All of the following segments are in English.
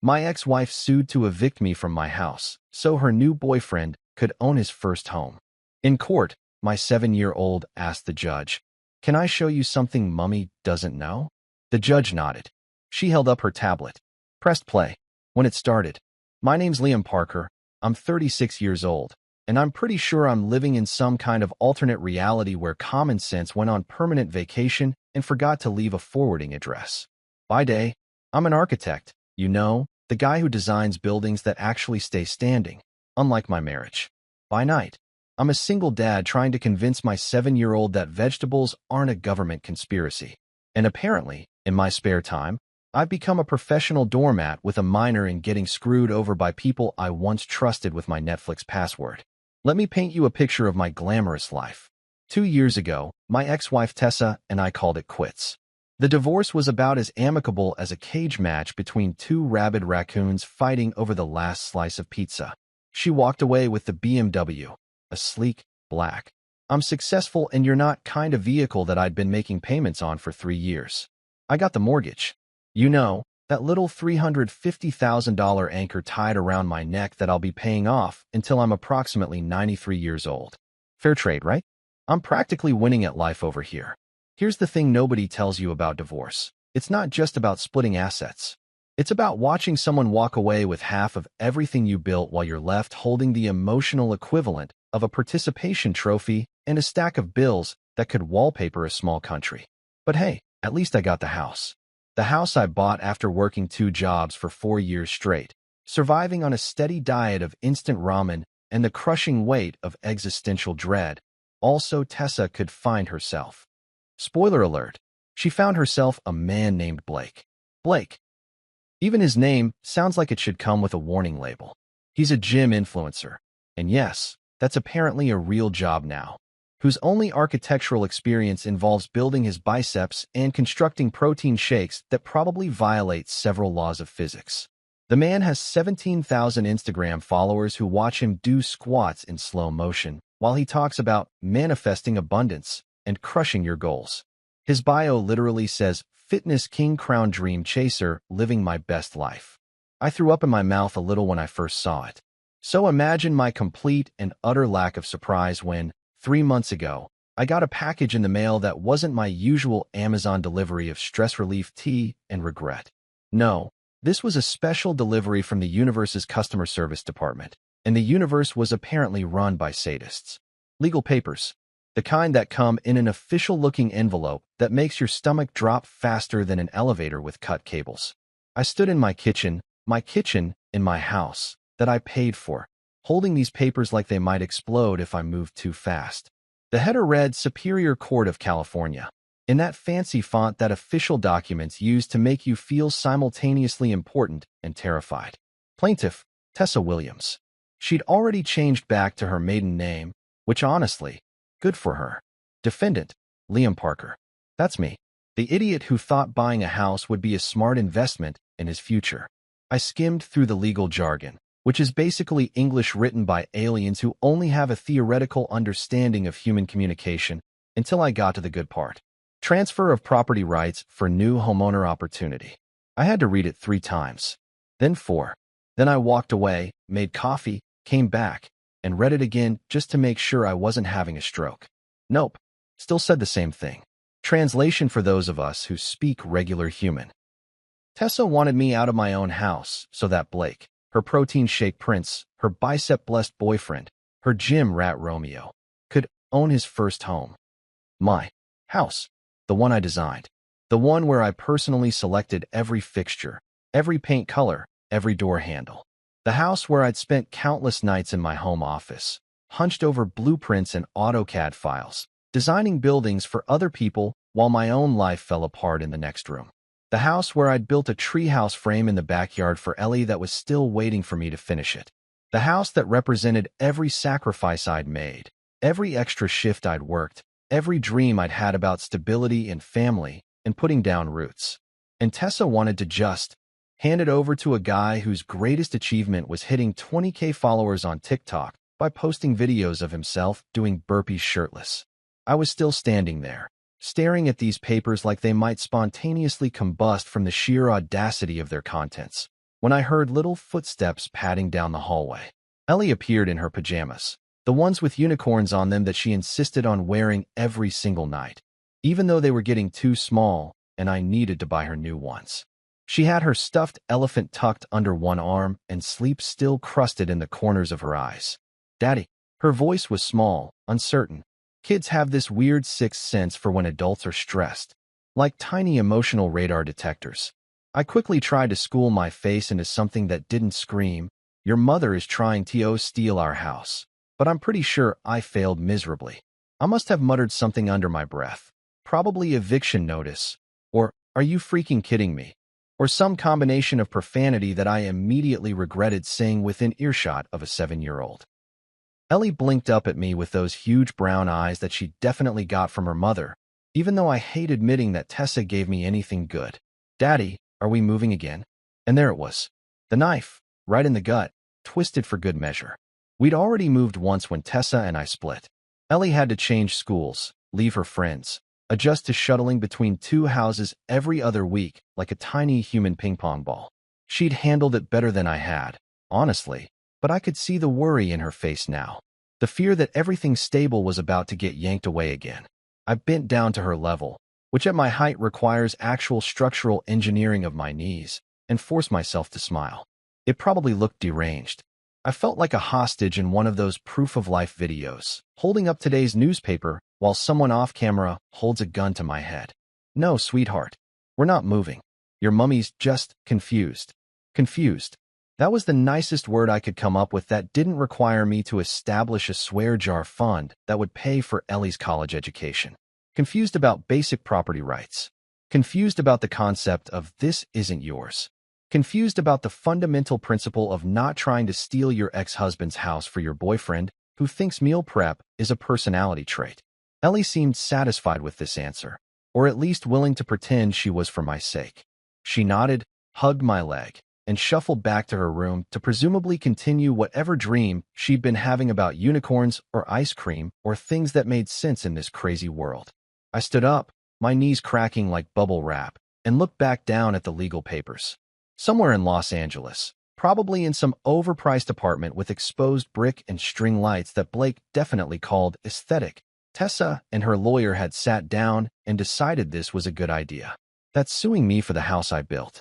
My ex-wife sued to evict me from my house so her new boyfriend could own his first home. In court, my 7-year-old asked the judge, "Can I show you something Mummy doesn't know?" The judge nodded. She held up her tablet, pressed play. When it started, "My name's Liam Parker. I'm 36 years old, and I'm pretty sure I'm living in some kind of alternate reality where common sense went on permanent vacation and forgot to leave a forwarding address. By day, I'm an architect, you know, the guy who designs buildings that actually stay standing, unlike my marriage. By night, I'm a single dad trying to convince my 7-year-old that vegetables aren't a government conspiracy. And apparently, in my spare time, I've become a professional doormat with a minor in getting screwed over by people I once trusted with my Netflix password. Let me paint you a picture of my glamorous life. 2 years ago, my ex-wife Tessa and I called it quits. The divorce was about as amicable as a cage match between two rabid raccoons fighting over the last slice of pizza. She walked away with the BMW, a sleek, black, "I'm successful and you're not" kind of vehicle that I'd been making payments on for 3 years. I got the mortgage. You know, that little $350,000 anchor tied around my neck that I'll be paying off until I'm approximately 93 years old. Fair trade, right? I'm practically winning at life over here. Here's the thing nobody tells you about divorce. It's not just about splitting assets. It's about watching someone walk away with half of everything you built while you're left holding the emotional equivalent of a participation trophy and a stack of bills that could wallpaper a small country. But hey, at least I got the house. The house I bought after working 2 jobs for 4 years straight, surviving on a steady diet of instant ramen and the crushing weight of existential dread. Also, Tessa could find herself. Spoiler alert, she found herself a man named Blake. Blake. Even his name sounds like it should come with a warning label. He's a gym influencer. And yes, that's apparently a real job now, whose only architectural experience involves building his biceps and constructing protein shakes that probably violate several laws of physics. The man has 17,000 Instagram followers who watch him do squats in slow motion while he talks about manifesting abundance and crushing your goals. His bio literally says, "Fitness King Crown Dream Chaser, living my best life." I threw up in my mouth a little when I first saw it. So imagine my complete and utter lack of surprise when, 3 months ago, I got a package in the mail that wasn't my usual Amazon delivery of stress relief tea and regret. No, this was a special delivery from the universe's customer service department, and the universe was apparently run by sadists. Legal papers. The kind that come in an official-looking envelope that makes your stomach drop faster than an elevator with cut cables. I stood in my kitchen in my house, that I paid for, holding these papers like they might explode if I moved too fast. The header read Superior Court of California, in that fancy font that official documents use to make you feel simultaneously important and terrified. Plaintiff, Tessa Williams. She'd already changed back to her maiden name, which honestly, good for her. Defendant, Liam Parker. That's me, the idiot who thought buying a house would be a smart investment in his future. I skimmed through the legal jargon, which is basically English written by aliens who only have a theoretical understanding of human communication, until I got to the good part. Transfer of property rights for new homeowner opportunity. I had to read it 3 times, then 4. Then I walked away, made coffee, came back, and read it again just to make sure I wasn't having a stroke. Nope, still said the same thing. Translation for those of us who speak regular human. Tessa wanted me out of my own house so that Blake, her protein shake prince, her bicep-blessed boyfriend, her gym rat Romeo, could own his first home. My house, the one I designed, the one where I personally selected every fixture, every paint color, every door handle. The house where I'd spent countless nights in my home office, hunched over blueprints and AutoCAD files, designing buildings for other people while my own life fell apart in the next room. The house where I'd built a treehouse frame in the backyard for Ellie that was still waiting for me to finish it. The house that represented every sacrifice I'd made, every extra shift I'd worked, every dream I'd had about stability and family and putting down roots. And Tessa wanted to just hand it over to a guy whose greatest achievement was hitting 20K followers on TikTok by posting videos of himself doing burpees shirtless. I was still standing there, staring at these papers like they might spontaneously combust from the sheer audacity of their contents. when I heard little footsteps padding down the hallway. Ellie appeared in her pajamas, the ones with unicorns on them that she insisted on wearing every single night, even though they were getting too small and I needed to buy her new ones. She had her stuffed elephant tucked under one arm and sleep still crusted in the corners of her eyes. "Daddy." Her voice was small, uncertain. Kids have this weird sixth sense for when adults are stressed, like tiny emotional radar detectors. I quickly tried to school my face into something that didn't scream, "Your mother is trying to steal our house." But I'm pretty sure I failed miserably. I must have muttered something under my breath. Probably eviction notice, or "Are you freaking kidding me?" or some combination of profanity that I immediately regretted saying within earshot of a 7-year-old. Ellie blinked up at me with those huge brown eyes that she definitely got from her mother, even though I hate admitting that Tessa gave me anything good. "Daddy, are we moving again?" And there it was. The knife, right in the gut, twisted for good measure. We'd already moved once when Tessa and I split. Ellie had to change schools, leave her friends, adjust to shuttling between two houses every other week like a tiny human ping-pong ball. She'd handled it better than I had, honestly, but I could see the worry in her face now, the fear that everything stable was about to get yanked away again. I bent down to her level, which at my height requires actual structural engineering of my knees, and forced myself to smile. It probably looked deranged. I felt like a hostage in one of those proof-of-life videos, holding up today's newspaper while someone off-camera holds a gun to my head. "No, sweetheart. We're not moving. Your mummy's just confused." Confused. That was the nicest word I could come up with that didn't require me to establish a swear jar fund that would pay for Ellie's college education. Confused about basic property rights. Confused about the concept of "this isn't yours." Confused about the fundamental principle of not trying to steal your ex-husband's house for your boyfriend who thinks meal prep is a personality trait. Ellie seemed satisfied with this answer, or at least willing to pretend she was for my sake. She nodded, hugged my leg, and shuffled back to her room to presumably continue whatever dream she'd been having about unicorns or ice cream or things that made sense in this crazy world. I stood up, my knees cracking like bubble wrap, and looked back down at the legal papers. Somewhere in Los Angeles, probably in some overpriced apartment with exposed brick and string lights that Blake definitely called aesthetic, Tessa and her lawyer had sat down and decided this was a good idea. That suing me for the house I built,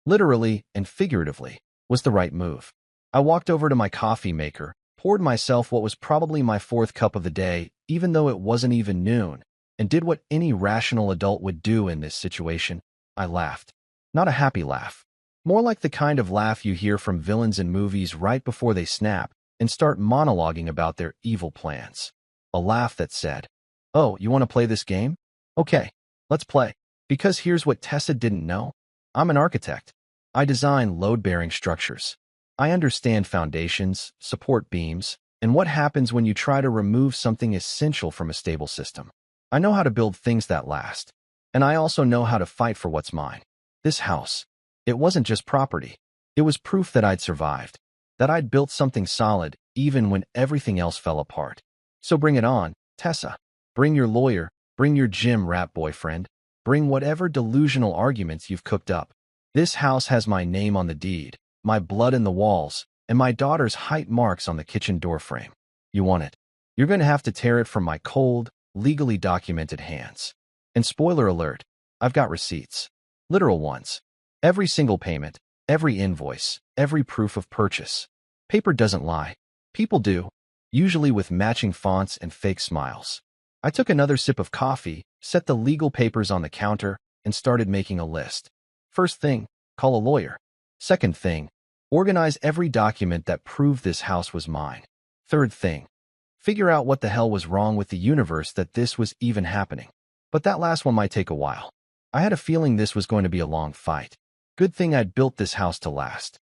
literally and figuratively, was the right move. I walked over to my coffee maker, poured myself what was probably my fourth cup of the day, even though it wasn't even noon, and did what any rational adult would do in this situation. I laughed. Not a happy laugh. More like the kind of laugh you hear from villains in movies right before they snap and start monologuing about their evil plans. A laugh that said, "Oh, you want to play this game? Okay, let's play." Because here's what Tessa didn't know. I'm an architect. I design load-bearing structures. I understand foundations, support beams, and what happens when you try to remove something essential from a stable system. I know how to build things that last. And I also know how to fight for what's mine. This house. It wasn't just property. It was proof that I'd survived, that I'd built something solid even when everything else fell apart. So bring it on, Tessa. Bring your lawyer, bring your gym rat boyfriend, bring whatever delusional arguments you've cooked up. This house has my name on the deed, my blood in the walls, and my daughter's height marks on the kitchen door frame. You want it? You're going to have to tear it from my cold, legally documented hands. And spoiler alert, I've got receipts. Literal ones. Every single payment, every invoice, every proof of purchase. Paper doesn't lie. People do, usually with matching fonts and fake smiles. I took another sip of coffee, set the legal papers on the counter, and started making a list. First thing, call a lawyer. Second thing, organize every document that proved this house was mine. Third thing, figure out what the hell was wrong with the universe that this was even happening. But that last one might take a while. I had a feeling this was going to be a long fight. Good thing I'd built this house to last.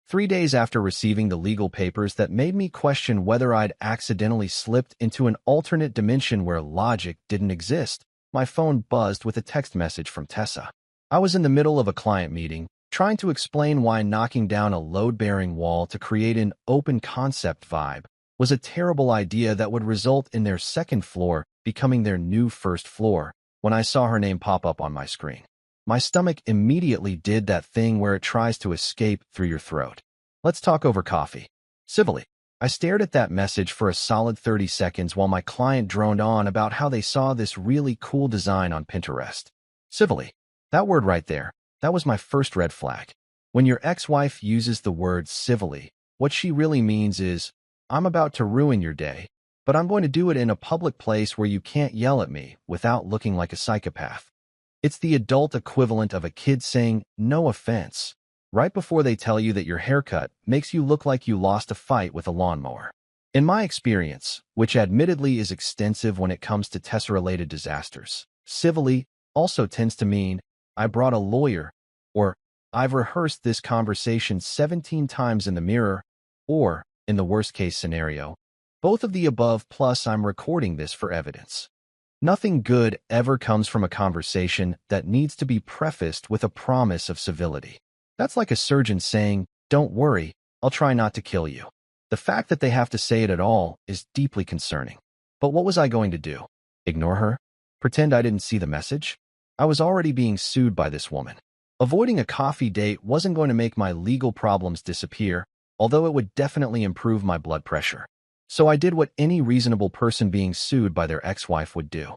3 days after receiving the legal papers that made me question whether I'd accidentally slipped into an alternate dimension where logic didn't exist, my phone buzzed with a text message from Tessa. I was in the middle of a client meeting, trying to explain why knocking down a load-bearing wall to create an open concept vibe was a terrible idea that would result in their second floor becoming their new first floor, when I saw her name pop up on my screen. My stomach immediately did that thing where it tries to escape through your throat. Let's talk over coffee. Civilly. I stared at that message for a solid 30 seconds while my client droned on about how they saw this really cool design on Pinterest. Civilly. That word right there, that was my first red flag. When your ex-wife uses the word civilly, what she really means is, I'm about to ruin your day, but I'm going to do it in a public place where you can't yell at me without looking like a psychopath. It's the adult equivalent of a kid saying, no offense, right before they tell you that your haircut makes you look like you lost a fight with a lawnmower. In my experience, which admittedly is extensive when it comes to Tessa-related disasters, civilly also tends to mean, I brought a lawyer, or I've rehearsed this conversation 17 times in the mirror, or, in the worst-case scenario, both of the above plus I'm recording this for evidence. Nothing good ever comes from a conversation that needs to be prefaced with a promise of civility. That's like a surgeon saying, don't worry, I'll try not to kill you. The fact that they have to say it at all is deeply concerning. But what was I going to do? Ignore her? Pretend I didn't see the message? I was already being sued by this woman. Avoiding a coffee date wasn't going to make my legal problems disappear, although it would definitely improve my blood pressure. So I did what any reasonable person being sued by their ex-wife would do.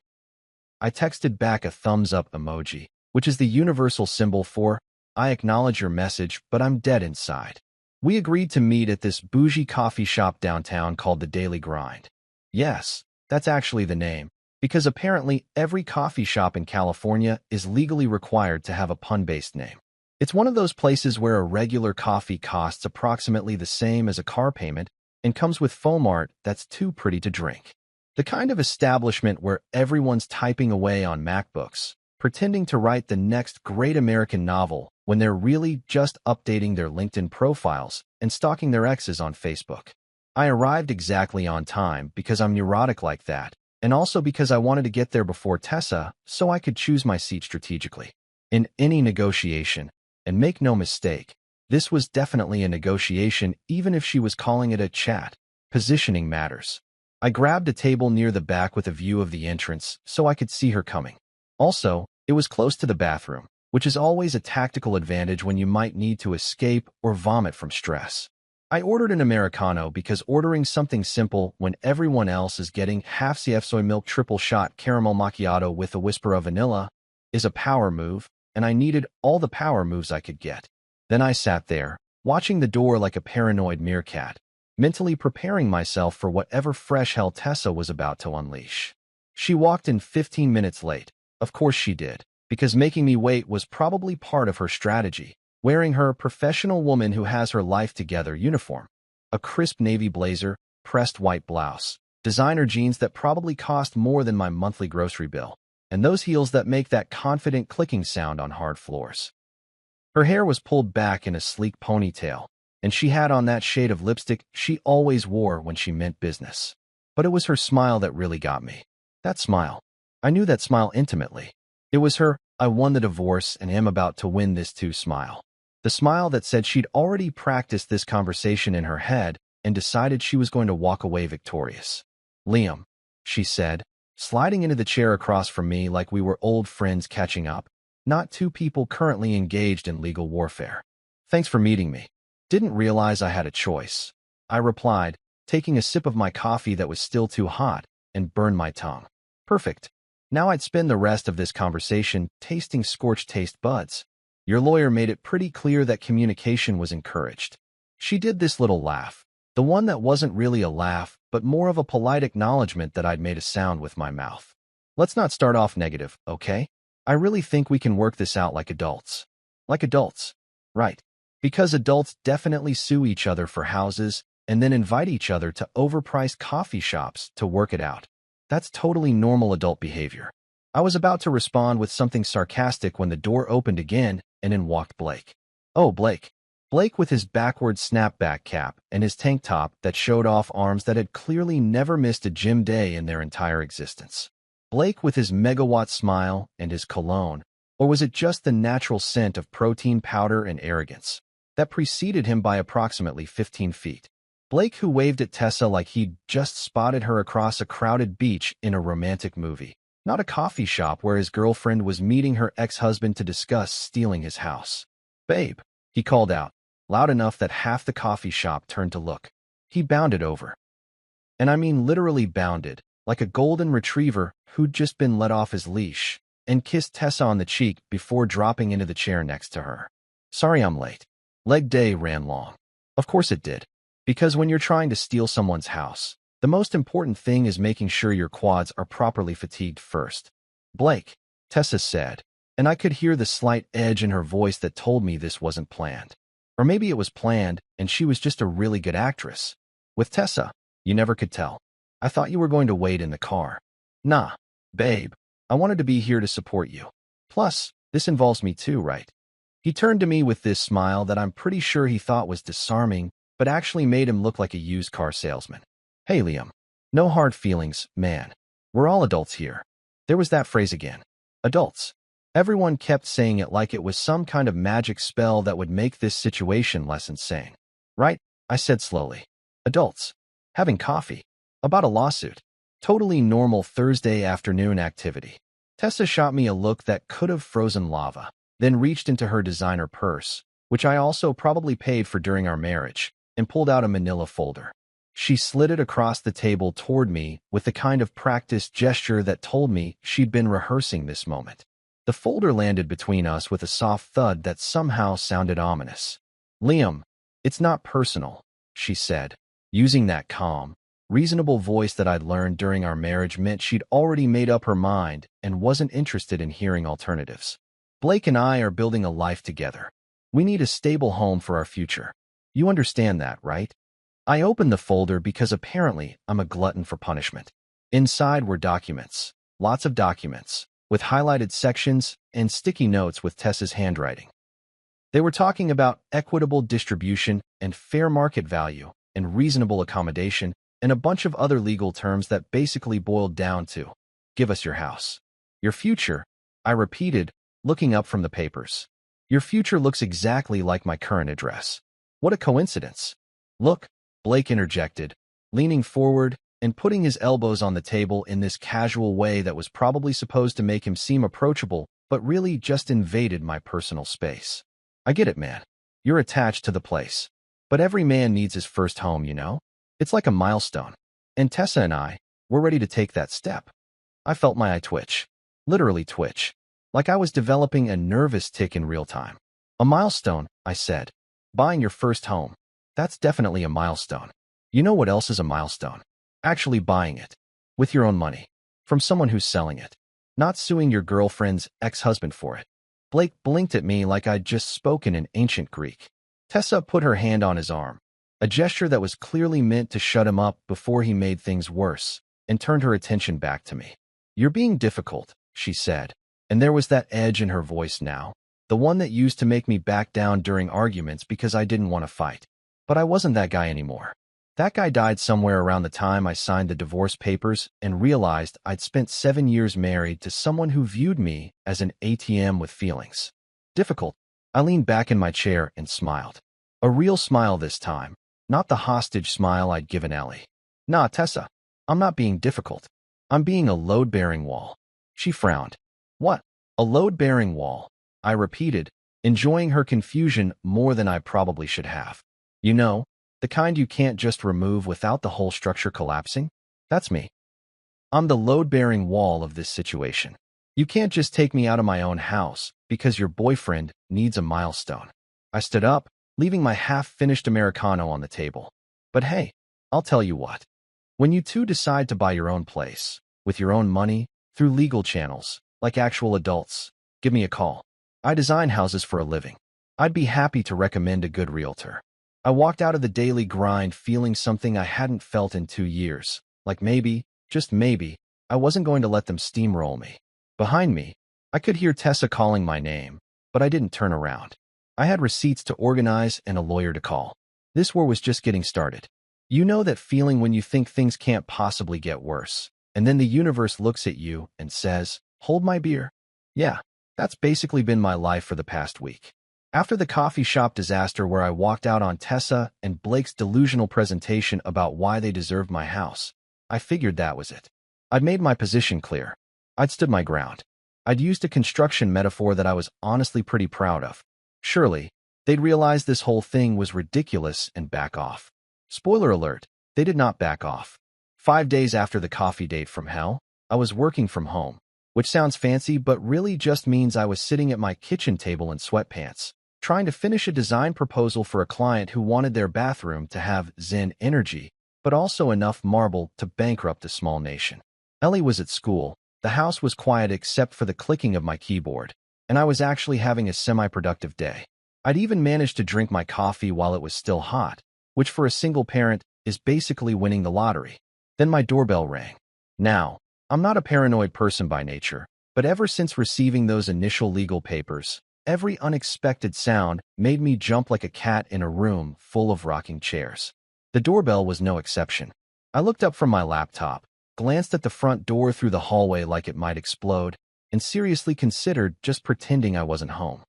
I texted back a thumbs-up emoji, which is the universal symbol for, I acknowledge your message, but I'm dead inside. We agreed to meet at this bougie coffee shop downtown called the Daily Grind. Yes, that's actually the name, because apparently every coffee shop in California is legally required to have a pun-based name. It's one of those places where a regular coffee costs approximately the same as a car payment and comes with foam art that's too pretty to drink. The kind of establishment where everyone's typing away on MacBooks, pretending to write the next great American novel when they're really just updating their LinkedIn profiles and stalking their exes on Facebook. I arrived exactly on time because I'm neurotic like that, and also because I wanted to get there before Tessa so I could choose my seat strategically. In any negotiation, and make no mistake, this was definitely a negotiation even if she was calling it a chat. Positioning matters. I grabbed a table near the back with a view of the entrance so I could see her coming. Also, it was close to the bathroom, which is always a tactical advantage when you might need to escape or vomit from stress. I ordered an Americano because ordering something simple when everyone else is getting half CF soy milk triple shot caramel macchiato with a whisper of vanilla is a power move, and I needed all the power moves I could get. Then I sat there, watching the door like a paranoid meerkat, mentally preparing myself for whatever fresh hell Tessa was about to unleash. She walked in 15 minutes late. Of course she did, because making me wait was probably part of her strategy, wearing her professional woman who has her life together uniform. A crisp navy blazer, pressed white blouse, designer jeans that probably cost more than my monthly grocery bill, and those heels that make that confident clicking sound on hard floors. Her hair was pulled back in a sleek ponytail, and she had on that shade of lipstick she always wore when she meant business. But it was her smile that really got me. That smile. I knew that smile intimately. It was her, I won the divorce and am about to win this too smile. The smile that said she'd already practiced this conversation in her head and decided she was going to walk away victorious. Liam, she said, sliding into the chair across from me like we were old friends catching up, not two people currently engaged in legal warfare. Thanks for meeting me. Didn't realize I had a choice. I replied, taking a sip of my coffee that was still too hot and burned my tongue. Perfect. Now I'd spend the rest of this conversation tasting scorched taste buds. Your lawyer made it pretty clear that communication was encouraged. She did this little laugh, the one that wasn't really a laugh, but more of a polite acknowledgement that I'd made a sound with my mouth. Let's not start off negative, okay? I really think we can work this out like adults. Like adults. Right. Because adults definitely sue each other for houses and then invite each other to overpriced coffee shops to work it out. That's totally normal adult behavior. I was about to respond with something sarcastic when the door opened again and in walked Blake. Oh, Blake. Blake with his backward snapback cap and his tank top that showed off arms that had clearly never missed a gym day in their entire existence. Blake with his megawatt smile and his cologne, or was it just the natural scent of protein powder and arrogance that preceded him by approximately 15 feet? Blake who waved at Tessa like he'd just spotted her across a crowded beach in a romantic movie. not a coffee shop where his girlfriend was meeting her ex-husband to discuss stealing his house. "Babe," he called out, loud enough that half the coffee shop turned to look. He bounded over. And I mean literally bounded, like a golden retriever who'd just been let off his leash, and kissed Tessa on the cheek before dropping into the chair next to her. "Sorry I'm late. Leg day ran long." Of course it did. Because when you're trying to steal someone's house, the most important thing is making sure your quads are properly fatigued first. "Blake," Tessa said, and I could hear the slight edge in her voice that told me this wasn't planned. Or maybe it was planned, and she was just a really good actress. With Tessa, you never could tell. "I thought you were going to wait in the car." "Nah, babe. I wanted to be here to support you. Plus, this involves me too, right?" He turned to me with this smile that I'm pretty sure he thought was disarming, but actually made him look like a used car salesman. "Hey, Liam. No hard feelings, man. We're all adults here." There was that phrase again. Adults. Everyone kept saying it like it was some kind of magic spell that would make this situation less insane. "Right," I said slowly. "Adults. Having coffee. About a lawsuit. Totally normal Thursday afternoon activity." Tessa shot me a look that could have frozen lava, then reached into her designer purse, which I also probably paid for during our marriage, and pulled out a manila folder. She slid it across the table toward me with the kind of practiced gesture that told me she'd been rehearsing this moment. The folder landed between us with a soft thud that somehow sounded ominous. "Liam, it's not personal," she said, using that calm, reasonable voice that I'd learned during our marriage meant she'd already made up her mind and wasn't interested in hearing alternatives. "Blake and I are building a life together. We need a stable home for our future. You understand that, right?" I opened the folder because apparently I'm a glutton for punishment. Inside were documents, lots of documents, with highlighted sections and sticky notes with Tessa's handwriting. They were talking about equitable distribution and fair market value and reasonable accommodation and a bunch of other legal terms that basically boiled down to, "Give us your house." "Your future," I repeated, looking up from the papers. "Your future looks exactly like my current address." "What a coincidence." "Look," Blake interjected, leaning forward and putting his elbows on the table in this casual way that was probably supposed to make him seem approachable, but really just invaded my personal space. "I get it, man. You're attached to the place. But every man needs his first home, you know? It's like a milestone. And Tessa and I, we're ready to take that step." I felt my eye twitch. Literally twitch. Like I was developing a nervous tic in real time. "A milestone," I said. "Buying your first home. That's definitely a milestone. You know what else is a milestone? Actually buying it. With your own money. From someone who's selling it. Not suing your girlfriend's ex-husband for it." Blake blinked at me like I'd just spoken in ancient Greek. Tessa put her hand on his arm, a gesture that was clearly meant to shut him up before he made things worse, and turned her attention back to me. "You're being difficult," she said, and there was that edge in her voice now, the one that used to make me back down during arguments because I didn't want to fight. But I wasn't that guy anymore. That guy died somewhere around the time I signed the divorce papers and realized I'd spent 7 years married to someone who viewed me as an ATM with feelings. Difficult. I leaned back in my chair and smiled. A real smile this time, not the hostage smile I'd given Ellie. "Nah, Tessa, I'm not being difficult. I'm being a load-bearing wall." She frowned. "What? A load-bearing wall?" I repeated, enjoying her confusion more than I probably should have. "You know, the kind you can't just remove without the whole structure collapsing? That's me. I'm the load-bearing wall of this situation. You can't just take me out of my own house because your boyfriend needs a milestone." I stood up, leaving my half-finished Americano on the table. "But hey, I'll tell you what. When you two decide to buy your own place, with your own money, through legal channels, like actual adults, give me a call. I design houses for a living. I'd be happy to recommend a good realtor." I walked out of the daily grind feeling something I hadn't felt in 2 years, like maybe, just maybe, I wasn't going to let them steamroll me. Behind me, I could hear Tessa calling my name, but I didn't turn around. I had receipts to organize and a lawyer to call. This war was just getting started. You know that feeling when you think things can't possibly get worse, and then the universe looks at you and says, "Hold my beer." Yeah, that's basically been my life for the past week. After the coffee shop disaster where I walked out on Tessa and Blake's delusional presentation about why they deserved my house, I figured that was it. I'd made my position clear. I'd stood my ground. I'd used a construction metaphor that I was honestly pretty proud of. Surely, they'd realize this whole thing was ridiculous and back off. Spoiler alert, they did not back off. 5 days after the coffee date from hell, I was working from home, which sounds fancy but really just means I was sitting at my kitchen table in sweatpants, trying to finish a design proposal for a client who wanted their bathroom to have Zen energy, but also enough marble to bankrupt a small nation. Ellie was at school, the house was quiet except for the clicking of my keyboard, and I was actually having a semi-productive day. I'd even managed to drink my coffee while it was still hot, which for a single parent is basically winning the lottery. Then my doorbell rang. Now, I'm not a paranoid person by nature, but ever since receiving those initial legal papers, every unexpected sound made me jump like a cat in a room full of rocking chairs. The doorbell was no exception. I looked up from my laptop, glanced at the front door through the hallway like it might explode, and seriously considered just pretending I wasn't home.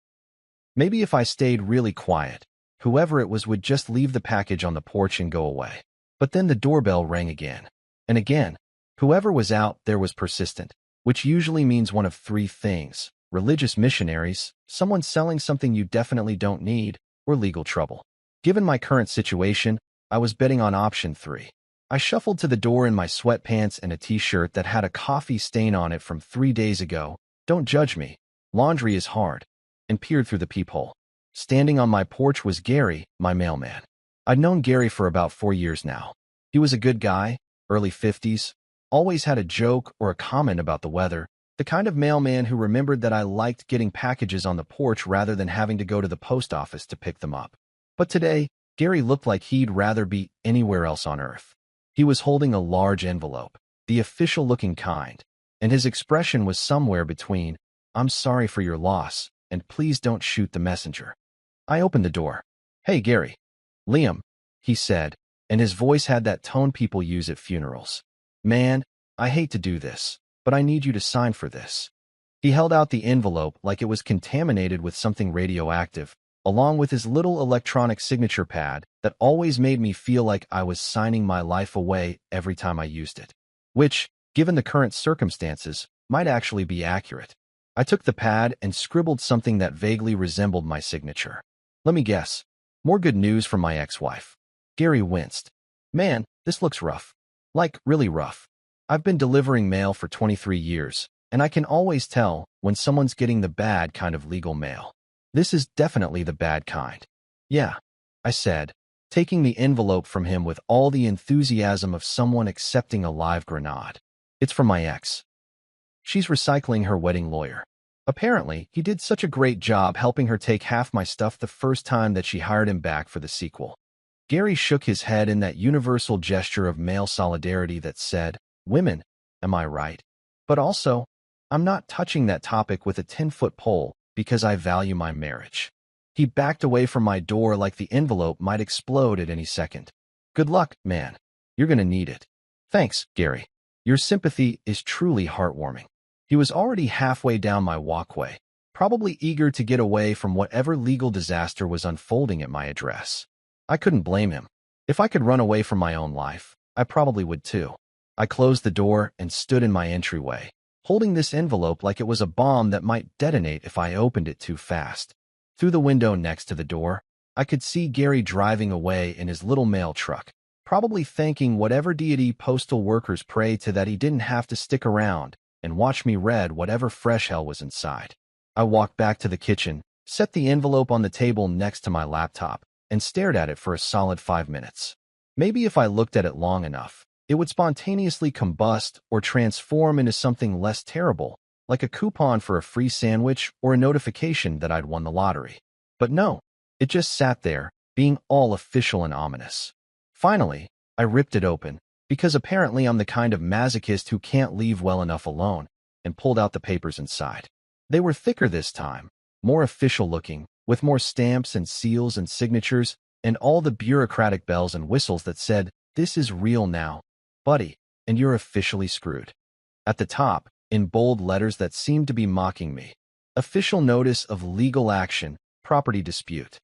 Maybe if I stayed really quiet, whoever it was would just leave the package on the porch and go away. But then the doorbell rang again. And again. Whoever was out there was persistent, which usually means one of three things: religious missionaries, someone selling something you definitely don't need, or legal trouble. Given my current situation, I was betting on option 3. I shuffled to the door in my sweatpants and a t-shirt that had a coffee stain on it from 3 days ago. Don't judge me. Laundry is hard. And peered through the peephole. Standing on my porch was Gary, my mailman. I'd known Gary for about 4 years now. He was a good guy, early 50s, always had a joke or a comment about the weather, the kind of mailman who remembered that I liked getting packages on the porch rather than having to go to the post office to pick them up. But today, Gary looked like he'd rather be anywhere else on earth. He was holding a large envelope, the official-looking kind, and his expression was somewhere between, "I'm sorry for your loss," and "please don't shoot the messenger." I opened the door. "Hey, Gary." "Liam," he said, and his voice had that tone people use at funerals. "Man, I hate to do this, but I need you to sign for this." He held out the envelope like it was contaminated with something radioactive, along with his little electronic signature pad that always made me feel like I was signing my life away every time I used it. Which, given the current circumstances, might actually be accurate. I took the pad and scribbled something that vaguely resembled my signature. Let me guess. More good news from my ex-wife. Gary winced. "Man, this looks rough. Like, really rough. I've been delivering mail for 23 years, and I can always tell when someone's getting the bad kind of legal mail. This is definitely the bad kind." "Yeah," I said, taking the envelope from him with all the enthusiasm of someone accepting a live grenade. "It's from my ex. She's recycling her wedding lawyer. Apparently, he did such a great job helping her take half my stuff the first time that she hired him back for the sequel." Gary shook his head in that universal gesture of male solidarity that said, "Women, am I right? But also, I'm not touching that topic with a 10-foot pole because I value my marriage." He backed away from my door like the envelope might explode at any second. "Good luck, man. You're gonna need it." "Thanks, Gary. Your sympathy is truly heartwarming." He was already halfway down my walkway, probably eager to get away from whatever legal disaster was unfolding at my address. I couldn't blame him. If I could run away from my own life, I probably would too. I closed the door and stood in my entryway, holding this envelope like it was a bomb that might detonate if I opened it too fast. Through the window next to the door, I could see Gary driving away in his little mail truck, probably thanking whatever deity postal workers pray to that he didn't have to stick around and watch me read whatever fresh hell was inside. I walked back to the kitchen, set the envelope on the table next to my laptop, and stared at it for a solid 5 minutes. Maybe if I looked at it long enough, it would spontaneously combust or transform into something less terrible, like a coupon for a free sandwich or a notification that I'd won the lottery. But no, it just sat there, being all official and ominous. Finally, I ripped it open, because apparently I'm the kind of masochist who can't leave well enough alone, and pulled out the papers inside. They were thicker this time, more official looking, with more stamps and seals and signatures, and all the bureaucratic bells and whistles that said, "This is real now, buddy, and you're officially screwed." At the top, in bold letters that seemed to be mocking me, "Official notice of legal action, property dispute."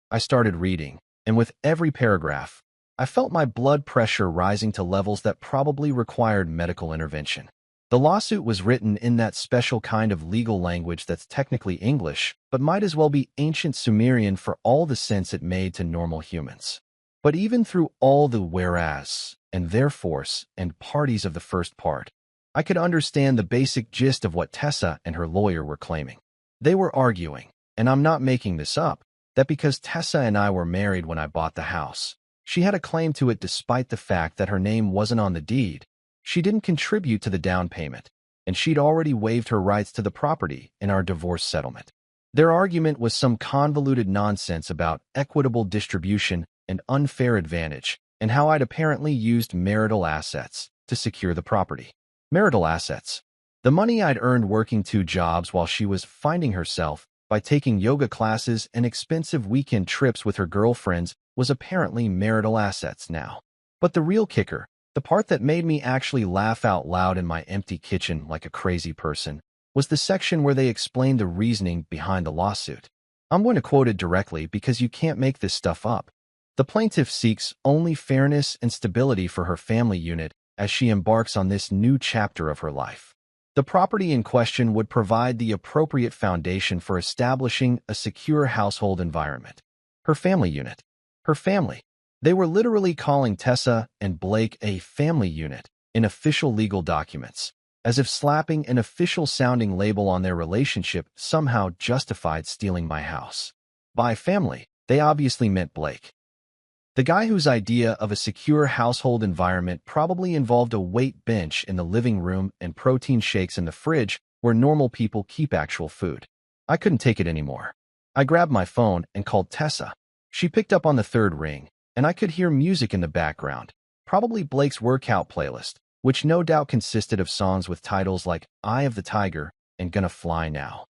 I started reading, and with every paragraph, I felt my blood pressure rising to levels that probably required medical intervention. The lawsuit was written in that special kind of legal language that's technically English, but might as well be ancient Sumerian for all the sense it made to normal humans. But even through all the whereas and therefores and parties of the first part, I could understand the basic gist of what Tessa and her lawyer were claiming. They were arguing, and I'm not making this up, that because Tessa and I were married when I bought the house, she had a claim to it despite the fact that her name wasn't on the deed. She didn't contribute to the down payment, and she'd already waived her rights to the property in our divorce settlement. Their argument was some convoluted nonsense about equitable distribution and unfair advantage, and how I'd apparently used marital assets to secure the property. Marital assets. The money I'd earned working 2 jobs while she was finding herself by taking yoga classes and expensive weekend trips with her girlfriends was apparently marital assets now. But the real kicker, the part that made me actually laugh out loud in my empty kitchen like a crazy person, was the section where they explained the reasoning behind the lawsuit. I'm going to quote it directly because you can't make this stuff up. The plaintiff seeks only fairness and stability for her family unit as she embarks on this new chapter of her life. The property in question would provide the appropriate foundation for establishing a secure household environment. Her family unit. Her family. They were literally calling Tessa and Blake a family unit in official legal documents, as if slapping an official-sounding label on their relationship somehow justified stealing my house. By family, they obviously meant Blake. The guy whose idea of a secure household environment probably involved a weight bench in the living room and protein shakes in the fridge where normal people keep actual food. I couldn't take it anymore. I grabbed my phone and called Tessa. She picked up on the 3rd ring, and I could hear music in the background, probably Blake's workout playlist, which no doubt consisted of songs with titles like Eye of the Tiger and Gonna Fly Now.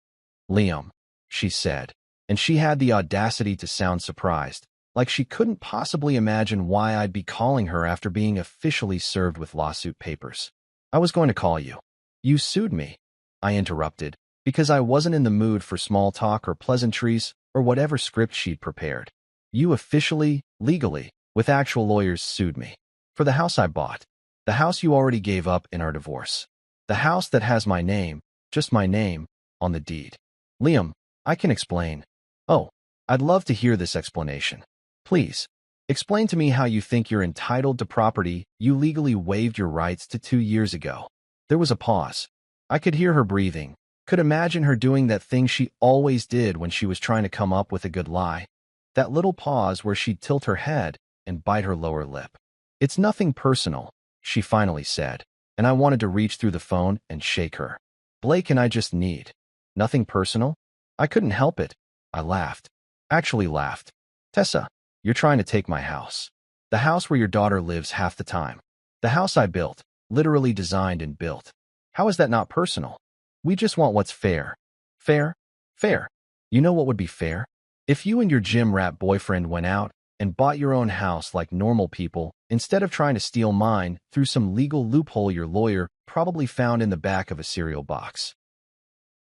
Liam, she said, and she had the audacity to sound surprised, like she couldn't possibly imagine why I'd be calling her after being officially served with lawsuit papers. I was going to call you. You sued me, I interrupted, because I wasn't in the mood for small talk or pleasantries or whatever script she'd prepared. You officially, legally, with actual lawyers sued me. For the house I bought. The house you already gave up in our divorce. The house that has my name, just my name, on the deed. Liam, I can explain. Oh, I'd love to hear this explanation. Please, explain to me how you think you're entitled to property you legally waived your rights to 2 years ago. There was a pause. I could hear her breathing, could imagine her doing that thing she always did when she was trying to come up with a good lie. That little pause where she'd tilt her head and bite her lower lip. It's nothing personal, she finally said, and I wanted to reach through the phone and shake her. Blake and I just need. Nothing personal? I couldn't help it. I laughed. Actually laughed. Tessa, you're trying to take my house. The house where your daughter lives half the time. The house I built, literally designed and built. How is that not personal? We just want what's fair. Fair? Fair. You know what would be fair? If you and your gym rat boyfriend went out and bought your own house like normal people, instead of trying to steal mine through some legal loophole your lawyer probably found in the back of a cereal box.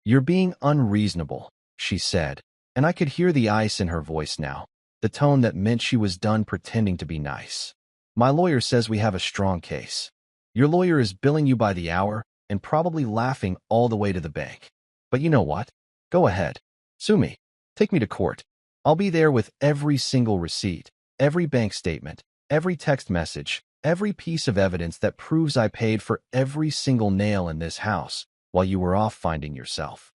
You're being unreasonable, she said, and I could hear the ice in her voice now, the tone that meant she was done pretending to be nice. My lawyer says we have a strong case. Your lawyer is billing you by the hour and probably laughing all the way to the bank. But you know what? Go ahead. Sue me. Take me to court. I'll be there with every single receipt, every bank statement, every text message, every piece of evidence that proves I paid for every single nail in this house while you were off finding yourself.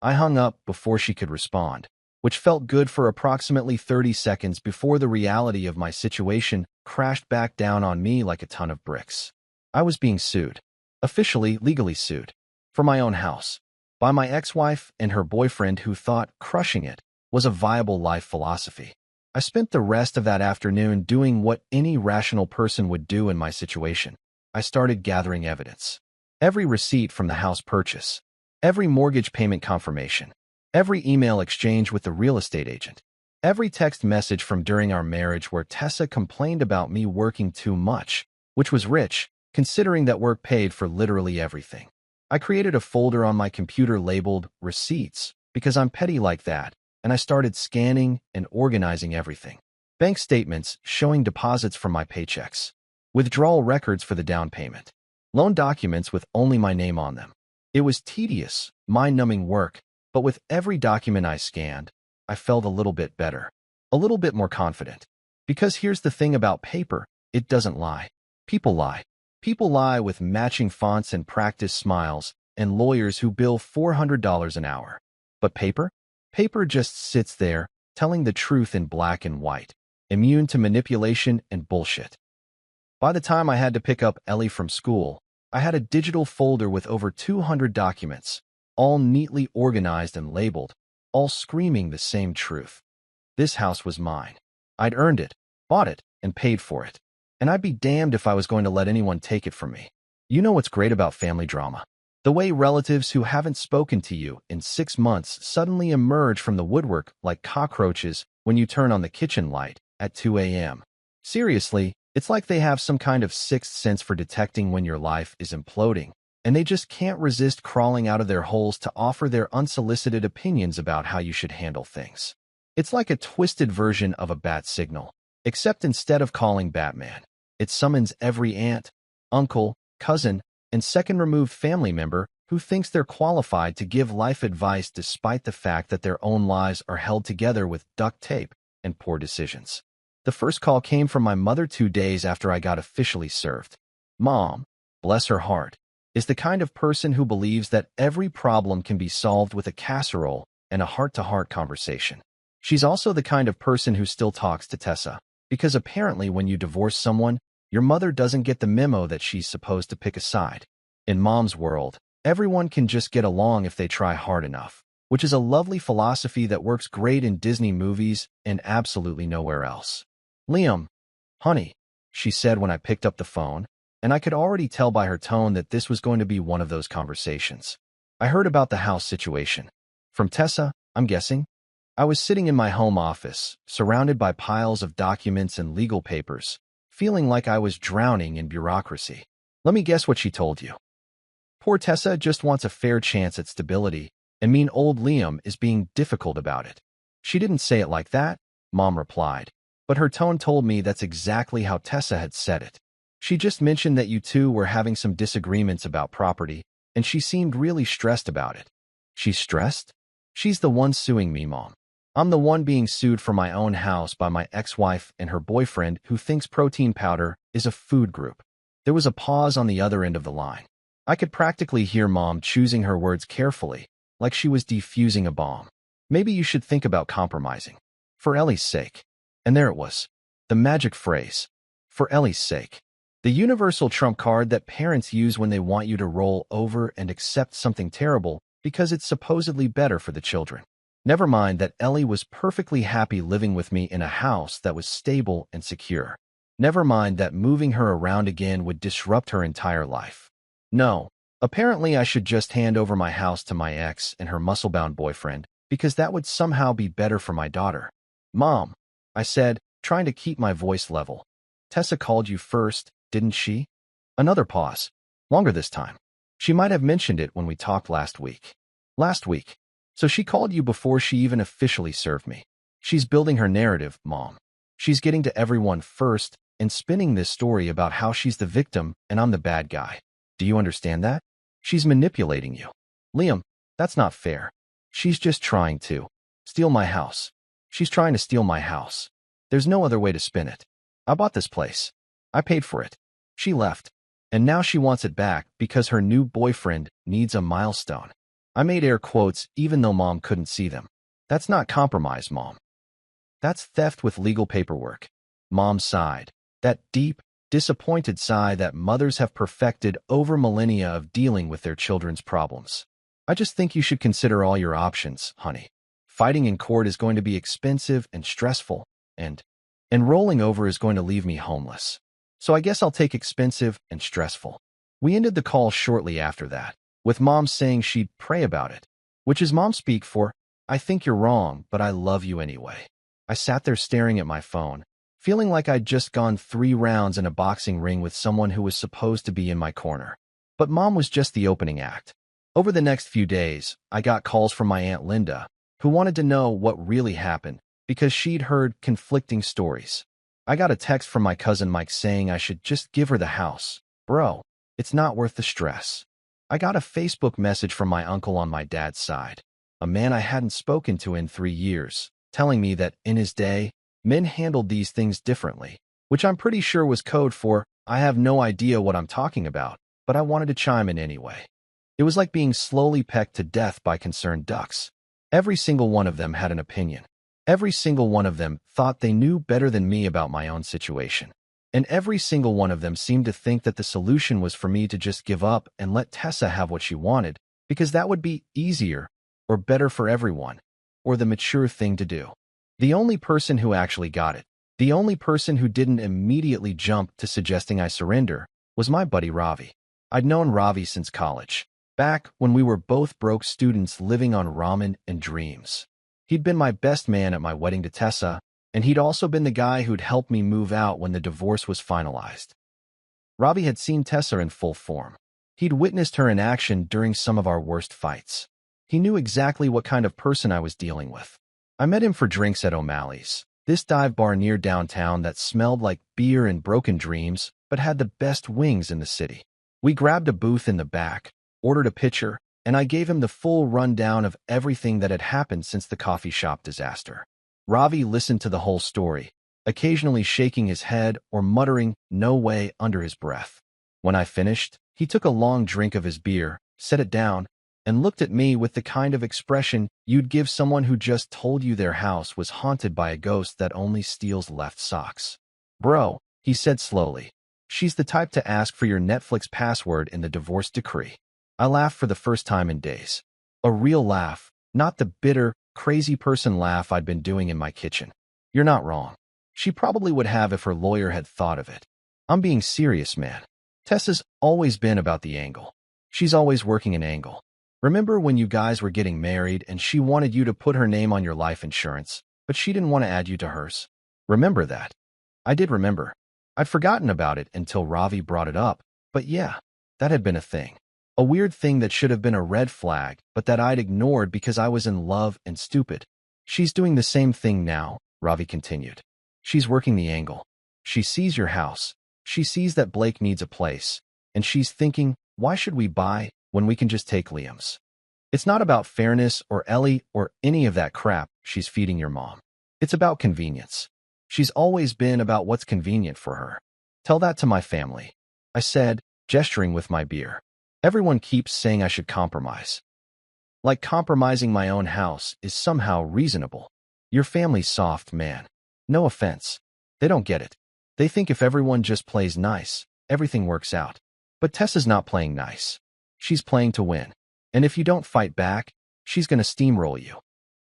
I hung up before she could respond, which felt good for approximately 30 seconds before the reality of my situation crashed back down on me like a ton of bricks. I was being sued, officially legally sued, for my own house, by my ex-wife and her boyfriend who thought crushing it was a viable life philosophy. I spent the rest of that afternoon doing what any rational person would do in my situation. I started gathering evidence. Every receipt from the house purchase, every mortgage payment confirmation, every email exchange with the real estate agent, every text message from during our marriage where Tessa complained about me working too much, which was rich, considering that work paid for literally everything. I created a folder on my computer labeled Receipts because I'm petty like that, and I started scanning and organizing everything. Bank statements showing deposits from my paychecks, withdrawal records for the down payment, Loan documents with only my name on them. It was tedious, mind-numbing work, but with every document I scanned, I felt a little bit better, a little bit more confident. Because here's the thing about paper, it doesn't lie. People lie. People lie with matching fonts and practice smiles and lawyers who bill $400 an hour. But paper? Paper just sits there, telling the truth in black and white, immune to manipulation and bullshit. By the time I had to pick up Ellie from school, I had a digital folder with over 200 documents, all neatly organized and labeled, all screaming the same truth. This house was mine. I'd earned it, bought it, and paid for it. And I'd be damned if I was going to let anyone take it from me. You know what's great about family drama? The way relatives who haven't spoken to you in 6 months suddenly emerge from the woodwork like cockroaches when you turn on the kitchen light at 2 a.m. Seriously, it's like they have some kind of sixth sense for detecting when your life is imploding, and they just can't resist crawling out of their holes to offer their unsolicited opinions about how you should handle things. It's like a twisted version of a bat signal, except instead of calling Batman, it summons every aunt, uncle, cousin, and second-removed family member who thinks they're qualified to give life advice despite the fact that their own lives are held together with duct tape and poor decisions. The first call came from my mother 2 days after I got officially served. Mom, bless her heart, is the kind of person who believes that every problem can be solved with a casserole and a heart-to-heart conversation. She's also the kind of person who still talks to Tessa, because apparently when you divorce someone, your mother doesn't get the memo that she's supposed to pick a side. In Mom's world, everyone can just get along if they try hard enough, which is a lovely philosophy that works great in Disney movies and absolutely nowhere else. Liam, honey, she said when I picked up the phone, and I could already tell by her tone that this was going to be one of those conversations. I heard about the house situation. From Tessa, I'm guessing? I was sitting in my home office, surrounded by piles of documents and legal papers, feeling like I was drowning in bureaucracy. Let me guess what she told you. Poor Tessa just wants a fair chance at stability, and mean old Liam is being difficult about it. She didn't say it like that, Mom replied, but her tone told me that's exactly how Tessa had said it. She just mentioned that you two were having some disagreements about property, and she seemed really stressed about it. She's stressed? She's the one suing me, Mom. I'm the one being sued for my own house by my ex-wife and her boyfriend who thinks protein powder is a food group. There was a pause on the other end of the line. I could practically hear Mom choosing her words carefully, like she was defusing a bomb. Maybe you should think about compromising. For Ellie's sake. And there it was. The magic phrase. For Ellie's sake. The universal trump card that parents use when they want you to roll over and accept something terrible because it's supposedly better for the children. Never mind that Ellie was perfectly happy living with me in a house that was stable and secure. Never mind that moving her around again would disrupt her entire life. No, apparently I should just hand over my house to my ex and her muscle-bound boyfriend because that would somehow be better for my daughter. Mom, I said, trying to keep my voice level. Tessa called you first, didn't she? Another pause. Longer this time. She might have mentioned it when we talked last week. Last week. So she called you before she even officially served me. She's building her narrative, Mom. She's getting to everyone first and spinning this story about how she's the victim and I'm the bad guy. Do you understand that? She's manipulating you. Liam, that's not fair. She's just trying to steal my house. She's trying to steal my house. There's no other way to spin it. I bought this place. I paid for it. She left. And now she wants it back because her new boyfriend needs a milestone. I made air quotes even though Mom couldn't see them. That's not compromise, Mom. That's theft with legal paperwork. Mom sighed. That deep, disappointed sigh that mothers have perfected over millennia of dealing with their children's problems. I just think you should consider all your options, honey. Fighting in court is going to be expensive and stressful, and rolling over is going to leave me homeless. So I guess I'll take expensive and stressful. We ended the call shortly after that, with Mom saying she'd pray about it, which is Mom speak for, I think you're wrong, but I love you anyway. I sat there staring at my phone, feeling like I'd just gone 3 rounds in a boxing ring with someone who was supposed to be in my corner. But Mom was just the opening act. Over the next few days, I got calls from my Aunt Linda, who wanted to know what really happened because she'd heard conflicting stories. I got a text from my cousin Mike saying I should just give her the house. Bro, It's not worth the stress. I got a Facebook message from my uncle on my dad's side, a man I hadn't spoken to in 3 years, telling me that, in his day, men handled these things differently, which I'm pretty sure was code for, I have no idea what I'm talking about, but I wanted to chime in anyway. It was like being slowly pecked to death by concerned ducks. Every single one of them had an opinion. Every single one of them thought they knew better than me about my own situation. And every single one of them seemed to think that the solution was for me to just give up and let Tessa have what she wanted, because that would be easier, or better for everyone, or the mature thing to do. The only person who actually got it, the only person who didn't immediately jump to suggesting I surrender, was my buddy Ravi. I'd known Ravi since college, back when we were both broke students living on ramen and dreams. He'd been my best man at my wedding to Tessa, and he'd also been the guy who'd helped me move out when the divorce was finalized. Ravi had seen Tessa in full form. He'd witnessed her in action during some of our worst fights. He knew exactly what kind of person I was dealing with. I met him for drinks at O'Malley's, this dive bar near downtown that smelled like beer and broken dreams, but had the best wings in the city. We grabbed a booth in the back, ordered a pitcher, and I gave him the full rundown of everything that had happened since the coffee shop disaster. Ravi listened to the whole story, occasionally shaking his head or muttering, "No way," under his breath. When I finished, he took a long drink of his beer, set it down, and looked at me with the kind of expression you'd give someone who just told you their house was haunted by a ghost that only steals left socks. "Bro," he said slowly, "she's the type to ask for your Netflix password in the divorce decree." I laughed for the first time in days. A real laugh, not the bitter, crazy person laugh I'd been doing in my kitchen. You're not wrong. She probably would have if her lawyer had thought of it. I'm being serious, man. Tessa's always been about the angle. She's always working an angle. Remember when you guys were getting married and she wanted you to put her name on your life insurance, but she didn't want to add you to hers? Remember that? I did remember. I'd forgotten about it until Ravi brought it up, but yeah, that had been a thing. A weird thing that should have been a red flag, but that I'd ignored because I was in love and stupid. She's doing the same thing now, Ravi continued. She's working the angle. She sees your house. She sees that Blake needs a place. And she's thinking, why should we buy when we can just take Liam's? It's not about fairness or Ellie or any of that crap she's feeding your mom. It's about convenience. She's always been about what's convenient for her. Tell that to my family, I said, gesturing with my beer. Everyone keeps saying I should compromise. Like compromising my own house is somehow reasonable. Your family's soft, man. No offense. They don't get it. They think if everyone just plays nice, everything works out. But Tessa's not playing nice. She's playing to win. And if you don't fight back, she's gonna steamroll you.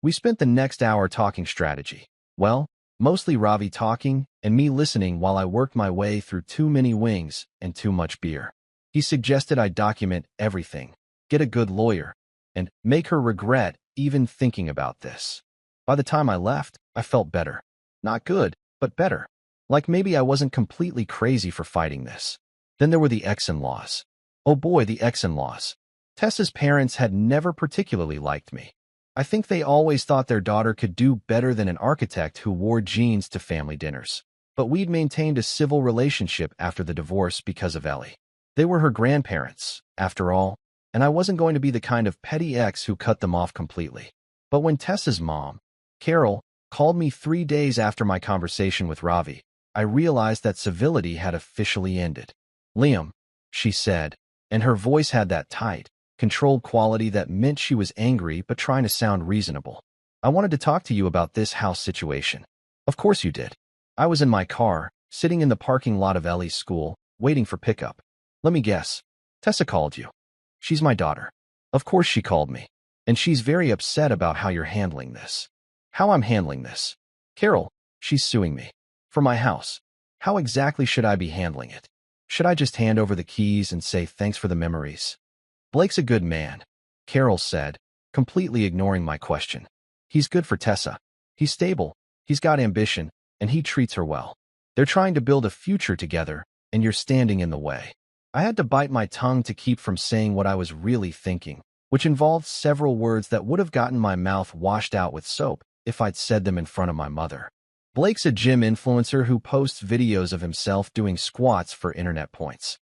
We spent the next hour talking strategy. Well, mostly Ravi talking and me listening while I worked my way through too many wings and too much beer. He suggested I document everything, get a good lawyer, and make her regret even thinking about this. By the time I left, I felt better. Not good, but better. Like maybe I wasn't completely crazy for fighting this. Then there were the ex-in-laws. Oh boy, the ex-in-laws. Tessa's parents had never particularly liked me. I think they always thought their daughter could do better than an architect who wore jeans to family dinners. But we'd maintained a civil relationship after the divorce because of Ellie. They were her grandparents, after all, and I wasn't going to be the kind of petty ex who cut them off completely. But when Tessa's mom, Carol, called me 3 days after my conversation with Ravi, I realized that civility had officially ended. "Liam," she said, and her voice had that tight, controlled quality that meant she was angry but trying to sound reasonable. "I wanted to talk to you about this house situation." "Of course you did." I was in my car, sitting in the parking lot of Ellie's school, waiting for pickup. "Let me guess. Tessa called you." "She's my daughter." "Of course she called me. And she's very upset about how you're handling this." "How I'm handling this?" "Carol, she's suing me. For my house. How exactly should I be handling it? Should I just hand over the keys and say thanks for the memories?" "Blake's a good man," Carol said, completely ignoring my question. "He's good for Tessa. He's stable, he's got ambition, and he treats her well. They're trying to build a future together, and you're standing in the way." I had to bite my tongue to keep from saying what I was really thinking, which involved several words that would have gotten my mouth washed out with soap if I'd said them in front of my mother. Blake's a gym influencer who posts videos of himself doing squats for internet points.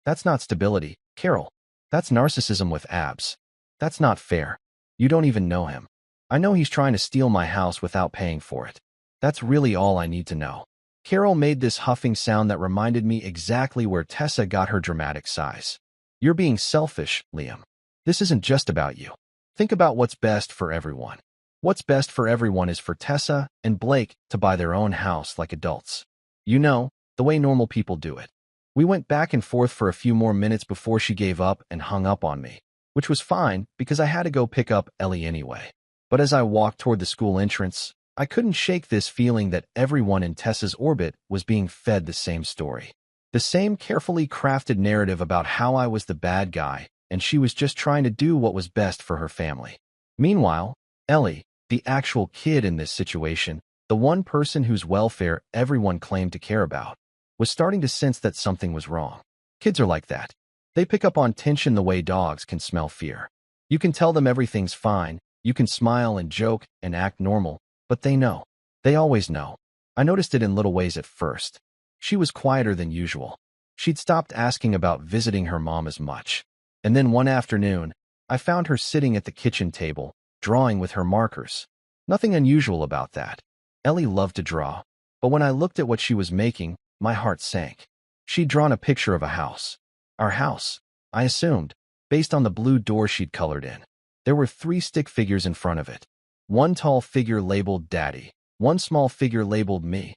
That's not stability, Carol. That's narcissism with abs. That's not fair. You don't even know him. I know he's trying to steal my house without paying for it. That's really all I need to know. Carol made this huffing sound that reminded me exactly where Tessa got her dramatic sighs. You're being selfish, Liam. This isn't just about you. Think about what's best for everyone. What's best for everyone is for Tessa and Blake to buy their own house like adults. You know, the way normal people do it. We went back and forth for a few more minutes before she gave up and hung up on me, which was fine because I had to go pick up Ellie anyway. But as I walked toward the school entrance, I couldn't shake this feeling that everyone in Tessa's orbit was being fed the same story. The same carefully crafted narrative about how I was the bad guy and she was just trying to do what was best for her family. Meanwhile, Ellie, the actual kid in this situation, the one person whose welfare everyone claimed to care about, was starting to sense that something was wrong. Kids are like that. They pick up on tension the way dogs can smell fear. You can tell them everything's fine, you can smile and joke and act normal, but they know. They always know. I noticed it in little ways at first. She was quieter than usual. She'd stopped asking about visiting her mom as much. And then one afternoon, I found her sitting at the kitchen table, drawing with her markers. Nothing unusual about that. Ellie loved to draw, but when I looked at what she was making, my heart sank. She'd drawn a picture of a house. Our house, I assumed, based on the blue door she'd colored in. There were 3 stick figures in front of it. One tall figure labeled Daddy, one small figure labeled me,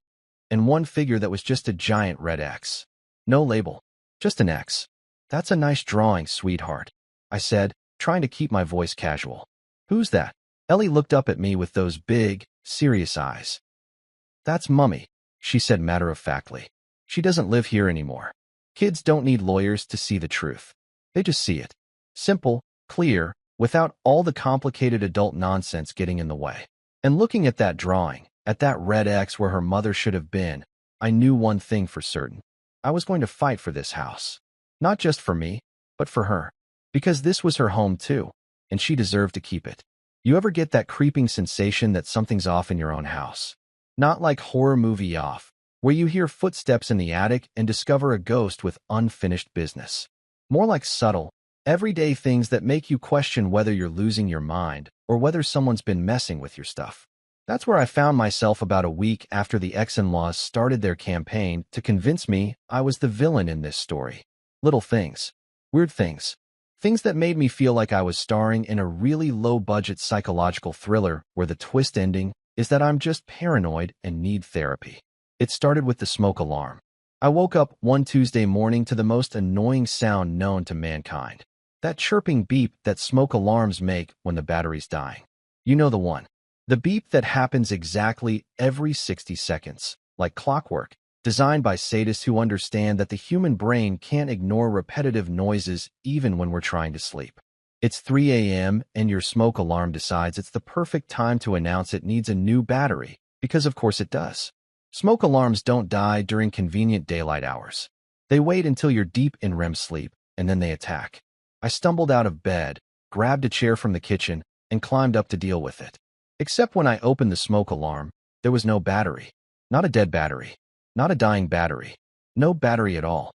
and one figure that was just a giant red X. No label, just an X. That's a nice drawing, sweetheart, I said, trying to keep my voice casual. Who's that? Ellie looked up at me with those big, serious eyes. That's Mummy, she said matter-of-factly. She doesn't live here anymore. Kids don't need lawyers to see the truth. They just see it. Simple, clear, without all the complicated adult nonsense getting in the way. And looking at that drawing, at that red X where her mother should have been, I knew one thing for certain. I was going to fight for this house. Not just for me, but for her. Because this was her home too, and she deserved to keep it. You ever get that creeping sensation that something's off in your own house? Not like horror movie off, where you hear footsteps in the attic and discover a ghost with unfinished business. More like subtle, everyday things that make you question whether you're losing your mind or whether someone's been messing with your stuff. That's where I found myself about a week after the ex-in-laws started their campaign to convince me I was the villain in this story. Little things. Weird things. Things that made me feel like I was starring in a really low-budget psychological thriller where the twist ending is that I'm just paranoid and need therapy. It started with the smoke alarm. I woke up one Tuesday morning to the most annoying sound known to mankind. That chirping beep that smoke alarms make when the battery's dying. You know the one. The beep that happens exactly every 60 seconds, like clockwork, designed by sadists who understand that the human brain can't ignore repetitive noises even when we're trying to sleep. It's 3 a.m. and your smoke alarm decides it's the perfect time to announce it needs a new battery, because of course it does. Smoke alarms don't die during convenient daylight hours. They wait until you're deep in REM sleep, and then they attack. I stumbled out of bed, grabbed a chair from the kitchen, and climbed up to deal with it. Except when I opened the smoke alarm, there was no battery. Not a dead battery. Not a dying battery. No battery at all.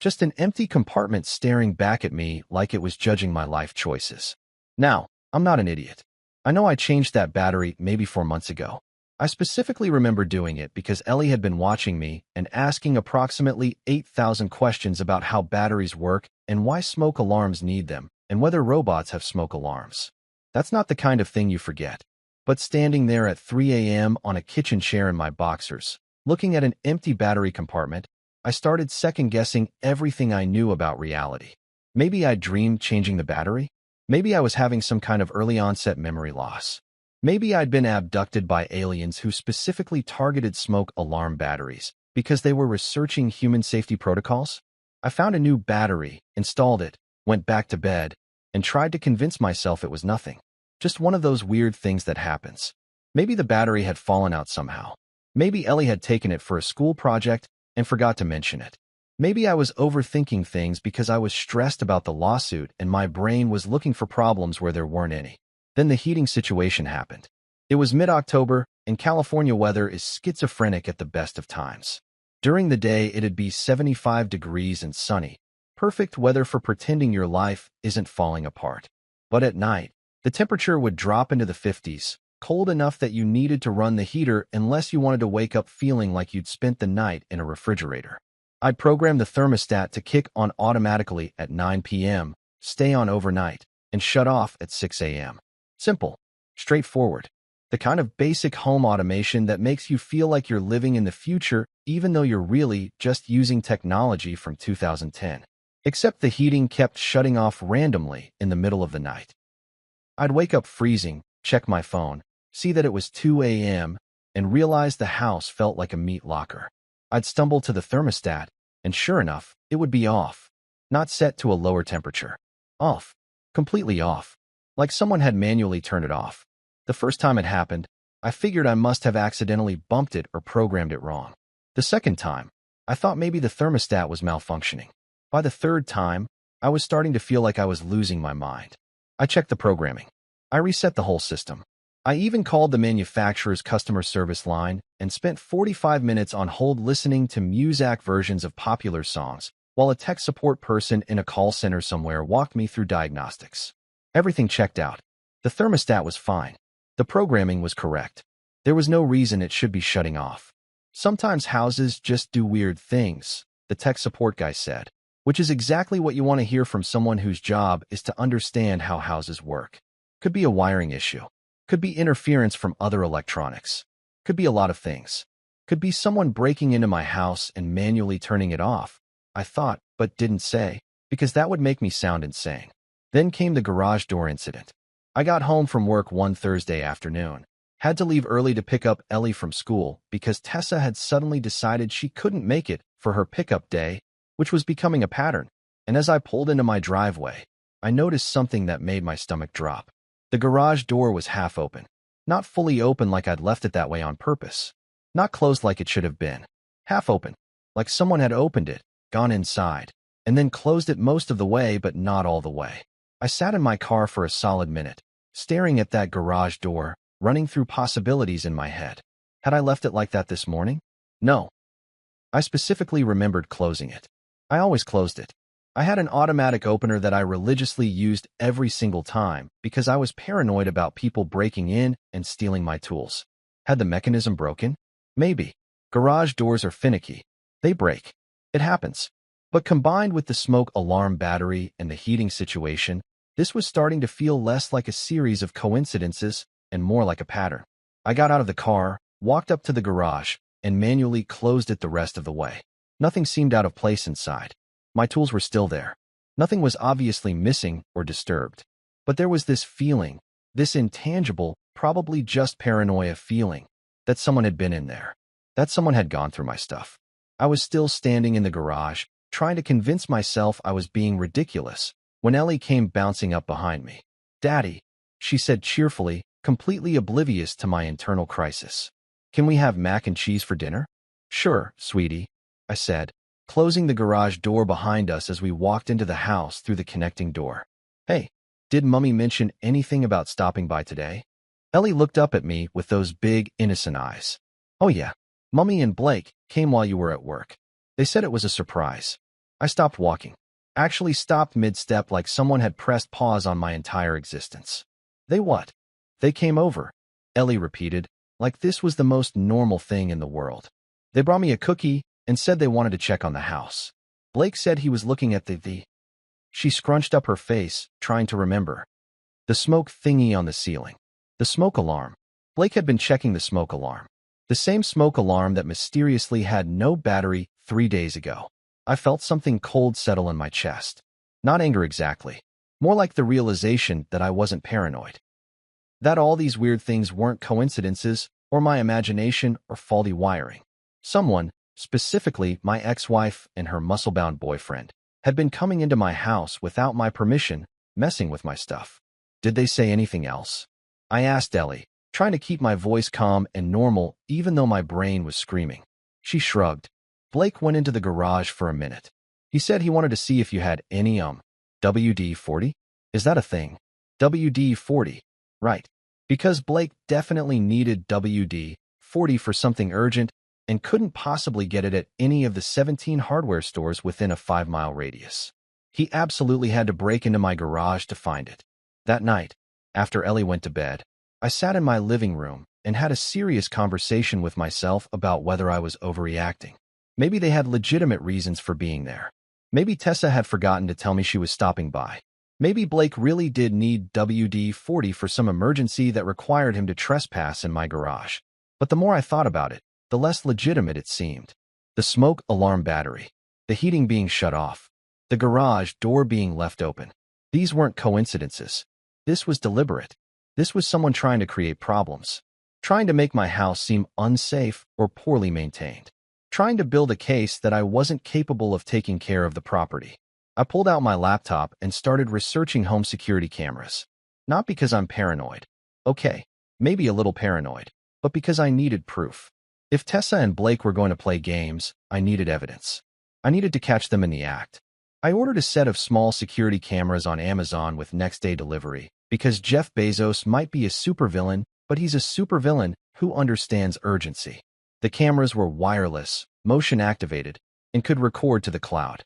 Just an empty compartment staring back at me like it was judging my life choices. Now, I'm not an idiot. I know I changed that battery maybe 4 months ago. I specifically remember doing it because Ellie had been watching me and asking approximately 8,000 questions about how batteries work and why smoke alarms need them and whether robots have smoke alarms. That's not the kind of thing you forget. But standing there at 3 a.m. on a kitchen chair in my boxers, looking at an empty battery compartment, I started second-guessing everything I knew about reality. Maybe I dreamed changing the battery? Maybe I was having some kind of early-onset memory loss. Maybe I'd been abducted by aliens who specifically targeted smoke alarm batteries because they were researching human safety protocols. I found a new battery, installed it, went back to bed, and tried to convince myself it was nothing. Just one of those weird things that happens. Maybe the battery had fallen out somehow. Maybe Ellie had taken it for a school project and forgot to mention it. Maybe I was overthinking things because I was stressed about the lawsuit and my brain was looking for problems where there weren't any. Then the heating situation happened. It was mid-October, and California weather is schizophrenic at the best of times. During the day, it'd be 75 degrees and sunny, Perfect weather for pretending your life isn't falling apart. But at night, the temperature would drop into the 50s, cold enough that you needed to run the heater unless you wanted to wake up feeling like you'd spent the night in a refrigerator. I'd program the thermostat to kick on automatically at 9 p.m., stay on overnight, and shut off at 6 a.m. Simple, straightforward. The kind of basic home automation that makes you feel like you're living in the future even though you're really just using technology from 2010. Except the heating kept shutting off randomly in the middle of the night. I'd wake up freezing, check my phone, see that it was 2 a.m., and realize the house felt like a meat locker. I'd stumble to the thermostat, and sure enough, it would be off. Not set to a lower temperature. Off. Completely off. Like someone had manually turned it off. The first time it happened, I figured I must have accidentally bumped it or programmed it wrong. The second time, I thought maybe the thermostat was malfunctioning. By the third time, I was starting to feel like I was losing my mind. I checked the programming. I reset the whole system. I even called the manufacturer's customer service line and spent 45 minutes on hold listening to Muzak versions of popular songs, while a tech support person in a call center somewhere walked me through diagnostics. Everything checked out. The thermostat was fine. The programming was correct. There was no reason it should be shutting off. Sometimes houses just do weird things, the tech support guy said, which is exactly what you want to hear from someone whose job is to understand how houses work. Could be a wiring issue. Could be interference from other electronics. Could be a lot of things. Could be someone breaking into my house and manually turning it off. I thought, but didn't say, because that would make me sound insane. Then came the garage door incident. I got home from work one Thursday afternoon. Had to leave early to pick up Ellie from school because Tessa had suddenly decided she couldn't make it for her pickup day, which was becoming a pattern. And as I pulled into my driveway, I noticed something that made my stomach drop. The garage door was half open. Not fully open like I'd left it that way on purpose. Not closed like it should have been. Half open, like someone had opened it, gone inside, and then closed it most of the way but not all the way. I sat in my car for a solid minute, staring at that garage door, running through possibilities in my head. Had I left it like that this morning? No. I specifically remembered closing it. I always closed it. I had an automatic opener that I religiously used every single time because I was paranoid about people breaking in and stealing my tools. Had the mechanism broken? Maybe. Garage doors are finicky. They break. It happens. But combined with the smoke alarm battery and the heating situation, this was starting to feel less like a series of coincidences and more like a pattern. I got out of the car, walked up to the garage, and manually closed it the rest of the way. Nothing seemed out of place inside. My tools were still there. Nothing was obviously missing or disturbed. But there was this feeling, this intangible, probably just paranoia feeling, that someone had been in there. That someone had gone through my stuff. I was still standing in the garage, trying to convince myself I was being ridiculous, when Ellie came bouncing up behind me. "Daddy," she said cheerfully, completely oblivious to my internal crisis. "Can we have mac and cheese for dinner?" "Sure, sweetie," I said, closing the garage door behind us as we walked into the house through the connecting door. "Hey, did Mummy mention anything about stopping by today?" Ellie looked up at me with those big, innocent eyes. "Oh yeah, Mummy and Blake came while you were at work. They said it was a surprise." I stopped walking. Actually stopped mid-step like someone had pressed pause on my entire existence. "They what?" "They came over," Ellie repeated, like this was the most normal thing in the world. "They brought me a cookie and said they wanted to check on the house. Blake said he was looking at the..." She scrunched up her face, trying to remember. "The smoke thingy on the ceiling. The smoke alarm." Blake had been checking the smoke alarm. The same smoke alarm that mysteriously had no battery 3 days ago. I felt something cold settle in my chest. Not anger exactly. More like the realization that I wasn't paranoid. That all these weird things weren't coincidences, or my imagination, or faulty wiring. Someone, specifically my ex-wife and her muscle-bound boyfriend, had been coming into my house without my permission, messing with my stuff. Did they say anything else? I asked Ellie, trying to keep my voice calm and normal even though my brain was screaming. She shrugged. "Blake went into the garage for a minute. He said he wanted to see if you had any WD-40? Is that a thing?" WD-40. Right. Because Blake definitely needed WD-40 for something urgent and couldn't possibly get it at any of the 17 hardware stores within a 5-mile radius. He absolutely had to break into my garage to find it. That night, after Ellie went to bed, I sat in my living room and had a serious conversation with myself about whether I was overreacting. Maybe they had legitimate reasons for being there. Maybe Tessa had forgotten to tell me she was stopping by. Maybe Blake really did need WD-40 for some emergency that required him to trespass in my garage. But the more I thought about it, the less legitimate it seemed. The smoke alarm battery, the heating being shut off, the garage door being left open. These weren't coincidences. This was deliberate. This was someone trying to create problems, trying to make my house seem unsafe or poorly maintained, trying to build a case that I wasn't capable of taking care of the property. I pulled out my laptop and started researching home security cameras. Not because I'm paranoid. Okay, maybe a little paranoid, but because I needed proof. If Tessa and Blake were going to play games, I needed evidence. I needed to catch them in the act. I ordered a set of small security cameras on Amazon with next-day delivery, because Jeff Bezos might be a supervillain, but he's a supervillain who understands urgency. The cameras were wireless, motion-activated, and could record to the cloud.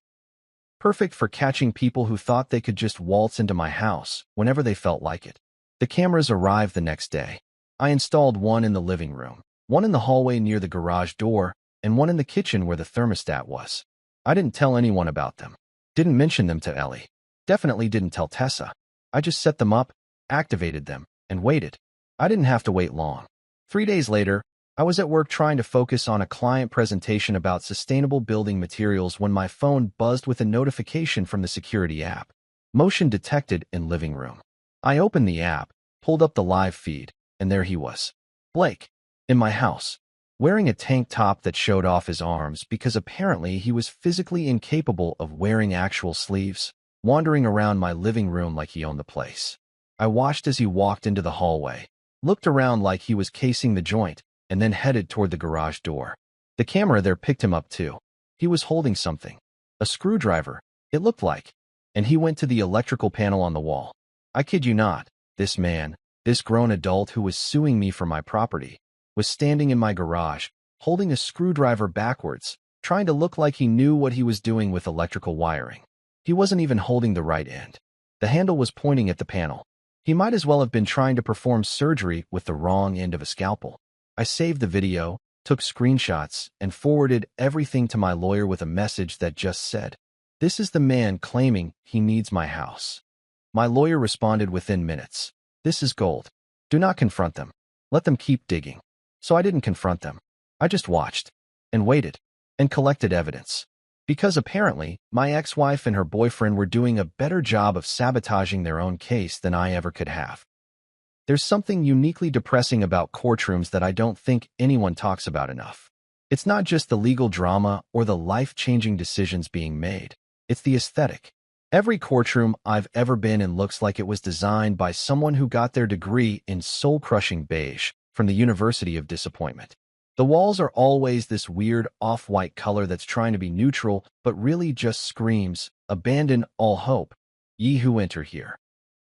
Perfect for catching people who thought they could just waltz into my house whenever they felt like it. The cameras arrived the next day. I installed one in the living room, one in the hallway near the garage door, and one in the kitchen where the thermostat was. I didn't tell anyone about them. Didn't mention them to Ellie. Definitely didn't tell Tessa. I just set them up, activated them, and waited. I didn't have to wait long. 3 days later, I was at work trying to focus on a client presentation about sustainable building materials when my phone buzzed with a notification from the security app. Motion detected in living room. I opened the app, pulled up the live feed, and there he was. Blake, in my house, wearing a tank top that showed off his arms because apparently he was physically incapable of wearing actual sleeves, wandering around my living room like he owned the place. I watched as he walked into the hallway, looked around like he was casing the joint, and then headed toward the garage door. The camera there picked him up too. He was holding something. A screwdriver, it looked like. And he went to the electrical panel on the wall. I kid you not, this man, this grown adult who was suing me for my property, was standing in my garage, holding a screwdriver backwards, trying to look like he knew what he was doing with electrical wiring. He wasn't even holding the right end. The handle was pointing at the panel. He might as well have been trying to perform surgery with the wrong end of a scalpel. I saved the video, took screenshots, and forwarded everything to my lawyer with a message that just said, "This is the man claiming he needs my house." My lawyer responded within minutes. "This is gold. Do not confront them. Let them keep digging." So I didn't confront them. I just watched, and waited, and collected evidence. Because apparently, my ex-wife and her boyfriend were doing a better job of sabotaging their own case than I ever could have. There's something uniquely depressing about courtrooms that I don't think anyone talks about enough. It's not just the legal drama or the life-changing decisions being made. It's the aesthetic. Every courtroom I've ever been in looks like it was designed by someone who got their degree in soul-crushing beige from the University of Disappointment. The walls are always this weird off-white color that's trying to be neutral, but really just screams, "Abandon all hope, ye who enter here."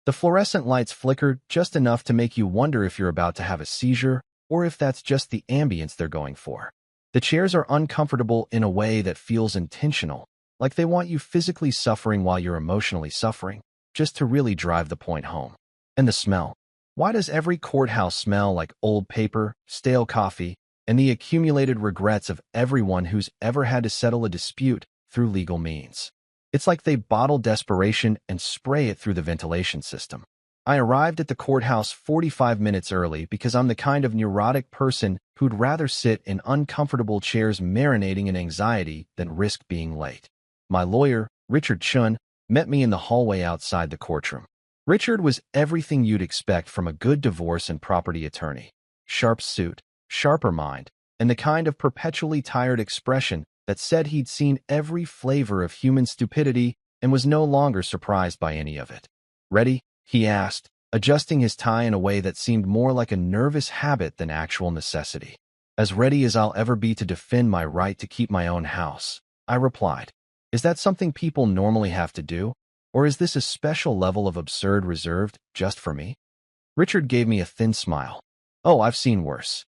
The fluorescent lights flicker just enough to make you wonder if you're about to have a seizure or if that's just the ambience they're going for. The chairs are uncomfortable in a way that feels intentional, like they want you physically suffering while you're emotionally suffering, just to really drive the point home. And the smell. Why does every courthouse smell like old paper, stale coffee, and the accumulated regrets of everyone who's ever had to settle a dispute through legal means? It's like they bottle desperation and spray it through the ventilation system. I arrived at the courthouse 45 minutes early because I'm the kind of neurotic person who'd rather sit in uncomfortable chairs marinating in anxiety than risk being late. My lawyer, Richard Chun, met me in the hallway outside the courtroom. Richard was everything you'd expect from a good divorce and property attorney. Sharp suit, sharper mind, and the kind of perpetually tired expression that said he'd seen every flavor of human stupidity and was no longer surprised by any of it. "Ready?" he asked, adjusting his tie in a way that seemed more like a nervous habit than actual necessity. "As ready as I'll ever be to defend my right to keep my own house," I replied. "Is that something people normally have to do? Or is this a special level of absurd reserved just for me?" Richard gave me a thin smile. "Oh, I've seen worse.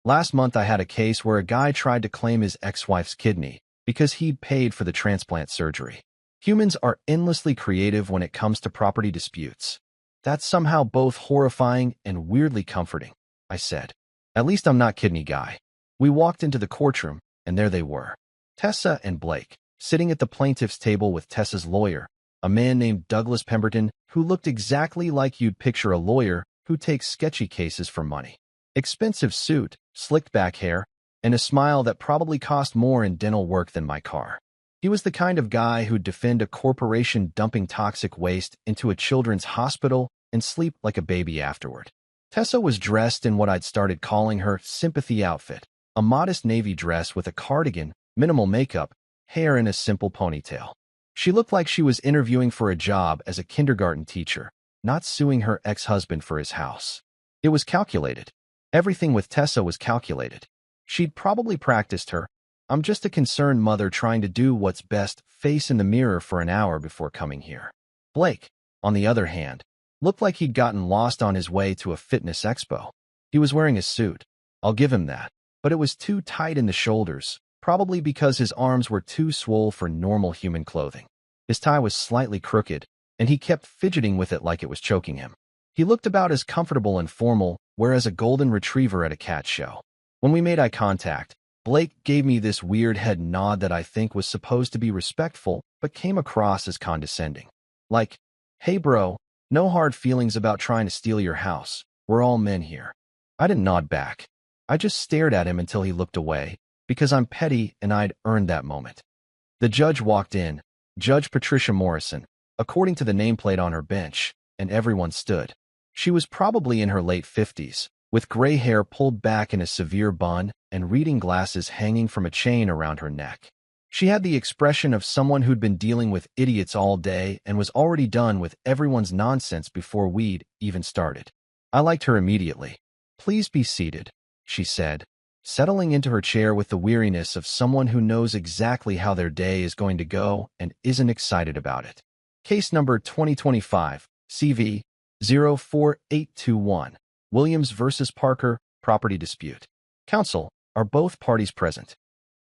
Last month I had a case where a guy tried to claim his ex-wife's kidney because he'd paid for the transplant surgery. Humans are endlessly creative when it comes to property disputes. That's somehow both horrifying and weirdly comforting, I said. At least I'm not kidney guy. We walked into the courtroom, and there they were. Tessa and Blake, sitting at the plaintiff's table with Tessa's lawyer, a man named Douglas Pemberton, who looked exactly like you'd picture a lawyer who takes sketchy cases for money. Expensive suit, slicked back hair, and a smile that probably cost more in dental work than my car. He was the kind of guy who'd defend a corporation dumping toxic waste into a children's hospital and sleep like a baby afterward. Tessa was dressed in what I'd started calling her sympathy outfit, a modest navy dress with a cardigan, minimal makeup, hair in a simple ponytail. She looked like she was interviewing for a job as a kindergarten teacher, not suing her ex-husband for his house. It was calculated. Everything with Tessa was calculated. She'd probably practiced her "I'm just a concerned mother trying to do what's best" face in the mirror for an hour before coming here. Blake, on the other hand, looked like he'd gotten lost on his way to a fitness expo. He was wearing a suit, I'll give him that, but it was too tight in the shoulders, probably because his arms were too swole for normal human clothing. His tie was slightly crooked, and he kept fidgeting with it like it was choking him. He looked about as comfortable and formal, whereas a golden retriever at a cat show. When we made eye contact, Blake gave me this weird head nod that I think was supposed to be respectful, but came across as condescending. Like, "Hey bro, no hard feelings about trying to steal your house. We're all men here." I didn't nod back. I just stared at him until he looked away, because I'm petty and I'd earned that moment. The judge walked in, Judge Patricia Morrison, according to the nameplate on her bench, and everyone stood. She was probably in her late 50s, with gray hair pulled back in a severe bun and reading glasses hanging from a chain around her neck. She had the expression of someone who'd been dealing with idiots all day and was already done with everyone's nonsense before we'd even started. I liked her immediately. "Please be seated," she said, settling into her chair with the weariness of someone who knows exactly how their day is going to go and isn't excited about it. Case number 2025, CV 04821, Williams versus Parker, property dispute. Counsel, are both parties present?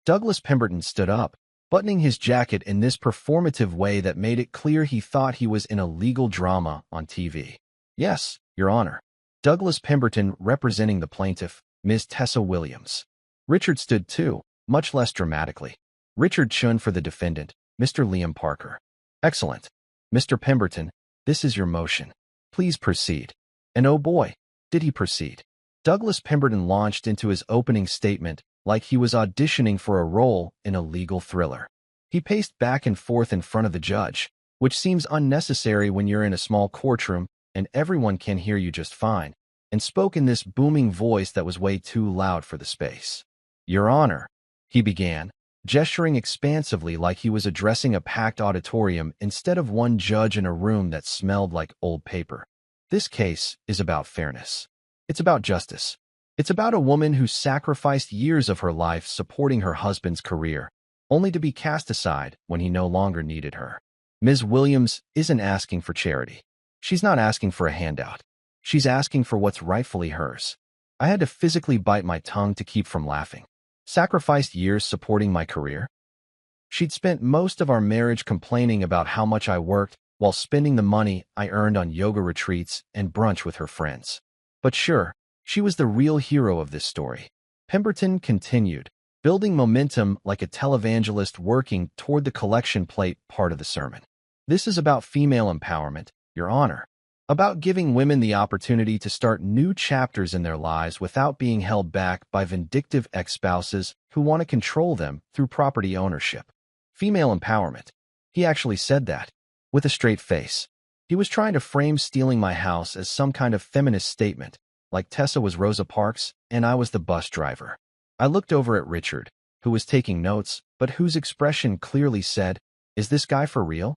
Douglas Pemberton stood up, buttoning his jacket in this performative way that made it clear he thought he was in a legal drama on TV. "Yes, Your Honor." Douglas Pemberton representing the plaintiff, Ms. Tessa Williams. Richard stood too, much less dramatically. Richard Chun for the defendant, Mr. Liam Parker. "Excellent. Mr. Pemberton, this is your motion. Please proceed." And oh boy, did he proceed. Douglas Pemberton launched into his opening statement like he was auditioning for a role in a legal thriller. He paced back and forth in front of the judge, which seems unnecessary when you're in a small courtroom and everyone can hear you just fine, and spoke in this booming voice that was way too loud for the space. "Your Honor," he began, gesturing expansively like he was addressing a packed auditorium instead of one judge in a room that smelled like old paper. "This case is about fairness. It's about justice. It's about a woman who sacrificed years of her life supporting her husband's career, only to be cast aside when he no longer needed her. Ms. Williams isn't asking for charity. She's not asking for a handout. She's asking for what's rightfully hers." I had to physically bite my tongue to keep from laughing. Sacrificed years supporting my career? She'd spent most of our marriage complaining about how much I worked while spending the money I earned on yoga retreats and brunch with her friends. But sure, she was the real hero of this story. Pemberton continued, building momentum like a televangelist working toward the collection plate part of the sermon. "This is about female empowerment, Your Honor. About giving women the opportunity to start new chapters in their lives without being held back by vindictive ex-spouses who want to control them through property ownership. Female empowerment." He actually said that, with a straight face. He was trying to frame stealing my house as some kind of feminist statement, like Tessa was Rosa Parks and I was the bus driver. I looked over at Richard, who was taking notes, but whose expression clearly said, "Is this guy for real?"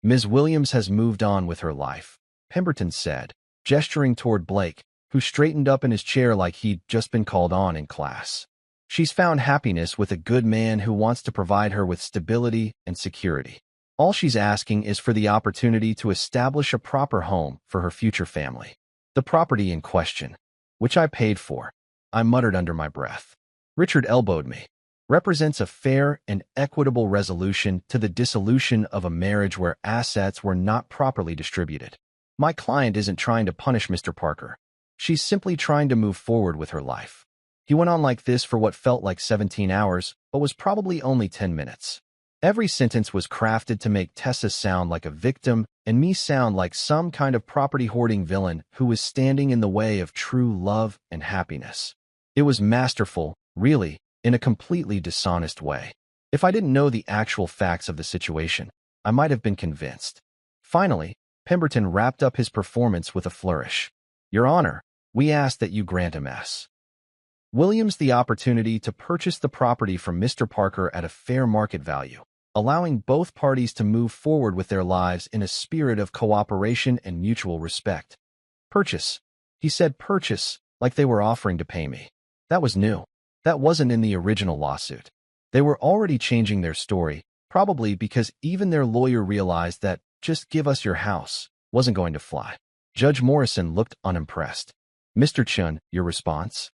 "Ms. Williams has moved on with her life," Pemberton said, gesturing toward Blake, who straightened up in his chair like he'd just been called on in class. "She's found happiness with a good man who wants to provide her with stability and security. All she's asking is for the opportunity to establish a proper home for her future family. The property in question, which I paid for," I muttered under my breath. Richard elbowed me. represents a fair and equitable resolution to the dissolution of a marriage where assets were not properly distributed. My client isn't trying to punish Mr. Parker. She's simply trying to move forward with her life. He went on like this for what felt like 17 hours, but was probably only 10 minutes. Every sentence was crafted to make Tessa sound like a victim and me sound like some kind of property-hoarding villain who was standing in the way of true love and happiness. It was masterful, really, in a completely dishonest way. If I didn't know the actual facts of the situation, I might have been convinced. Finally, Pemberton wrapped up his performance with a flourish. Your Honor, we ask that you grant M.S. Williams the opportunity to purchase the property from Mr. Parker at a fair market value, allowing both parties to move forward with their lives in a spirit of cooperation and mutual respect. Purchase. He said purchase, like they were offering to pay me. That was new. That wasn't in the original lawsuit. They were already changing their story, probably because even their lawyer realized that just give us your house wasn't going to fly. Judge Morrison looked unimpressed. Mr. Chun, your response?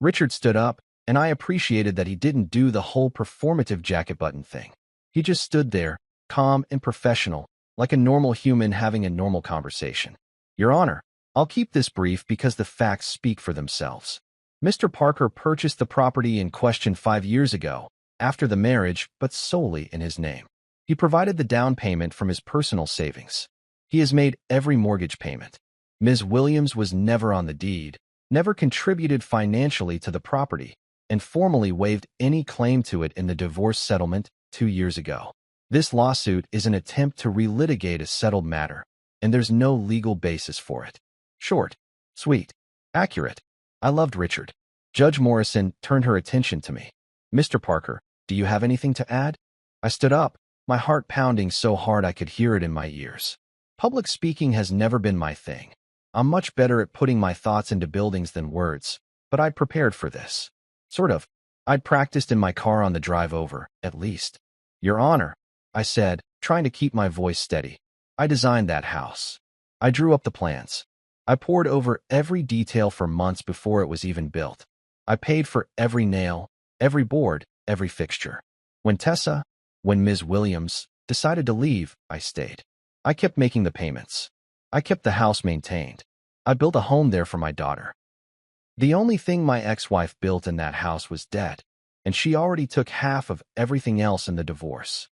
Richard stood up, and I appreciated that he didn't do the whole performative jacket button thing. He just stood there, calm and professional, like a normal human having a normal conversation. Your Honor, I'll keep this brief because the facts speak for themselves. Mr. Parker purchased the property in question 5 years ago, after the marriage, but solely in his name. He provided the down payment from his personal savings. He has made every mortgage payment. Ms. Williams was never on the deed, never contributed financially to the property, and formally waived any claim to it in the divorce settlement 2 years ago. This lawsuit is an attempt to relitigate a settled matter, and there's no legal basis for it. Short, sweet, accurate. I loved Richard. Judge Morrison turned her attention to me. Mr. Parker, do you have anything to add? I stood up, my heart pounding so hard I could hear it in my ears. Public speaking has never been my thing. I'm much better at putting my thoughts into buildings than words, but I'd prepared for this. Sort of. I'd practiced in my car on the drive over, at least. Your Honor, I said, trying to keep my voice steady. I designed that house. I drew up the plans. I pored over every detail for months before it was even built. I paid for every nail, every board, every fixture. When Ms. Williams decided to leave, I stayed. I kept making the payments. I kept the house maintained. I built a home there for my daughter. The only thing my ex-wife built in that house was debt, and she already took half of everything else in the divorce.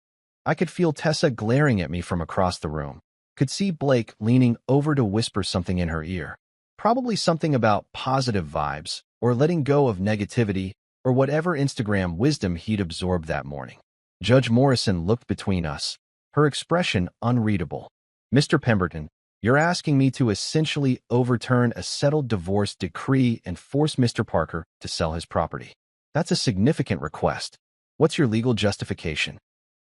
I could feel Tessa glaring at me from across the room, could see Blake leaning over to whisper something in her ear, probably something about positive vibes or letting go of negativity or whatever Instagram wisdom he'd absorbed that morning. Judge Morrison looked between us, her expression unreadable. Mr. Pemberton, you're asking me to essentially overturn a settled divorce decree and force Mr. Parker to sell his property. That's a significant request. What's your legal justification?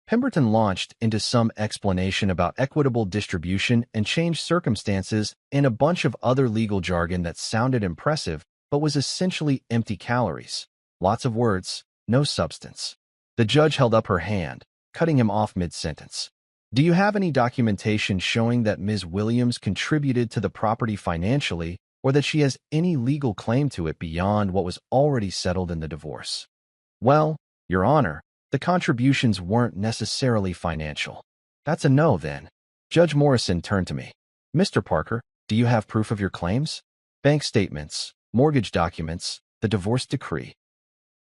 Pemberton launched into some explanation about equitable distribution and changed circumstances and a bunch of other legal jargon that sounded impressive but was essentially empty calories. Lots of words, no substance. The judge held up her hand, cutting him off mid-sentence. Do you have any documentation showing that Ms. Williams contributed to the property financially or that she has any legal claim to it beyond what was already settled in the divorce? Well, Your Honor, the contributions weren't necessarily financial. That's a no, then. Judge Morrison turned to me. Mr. Parker, do you have proof of your claims? Bank statements, mortgage documents, the divorce decree.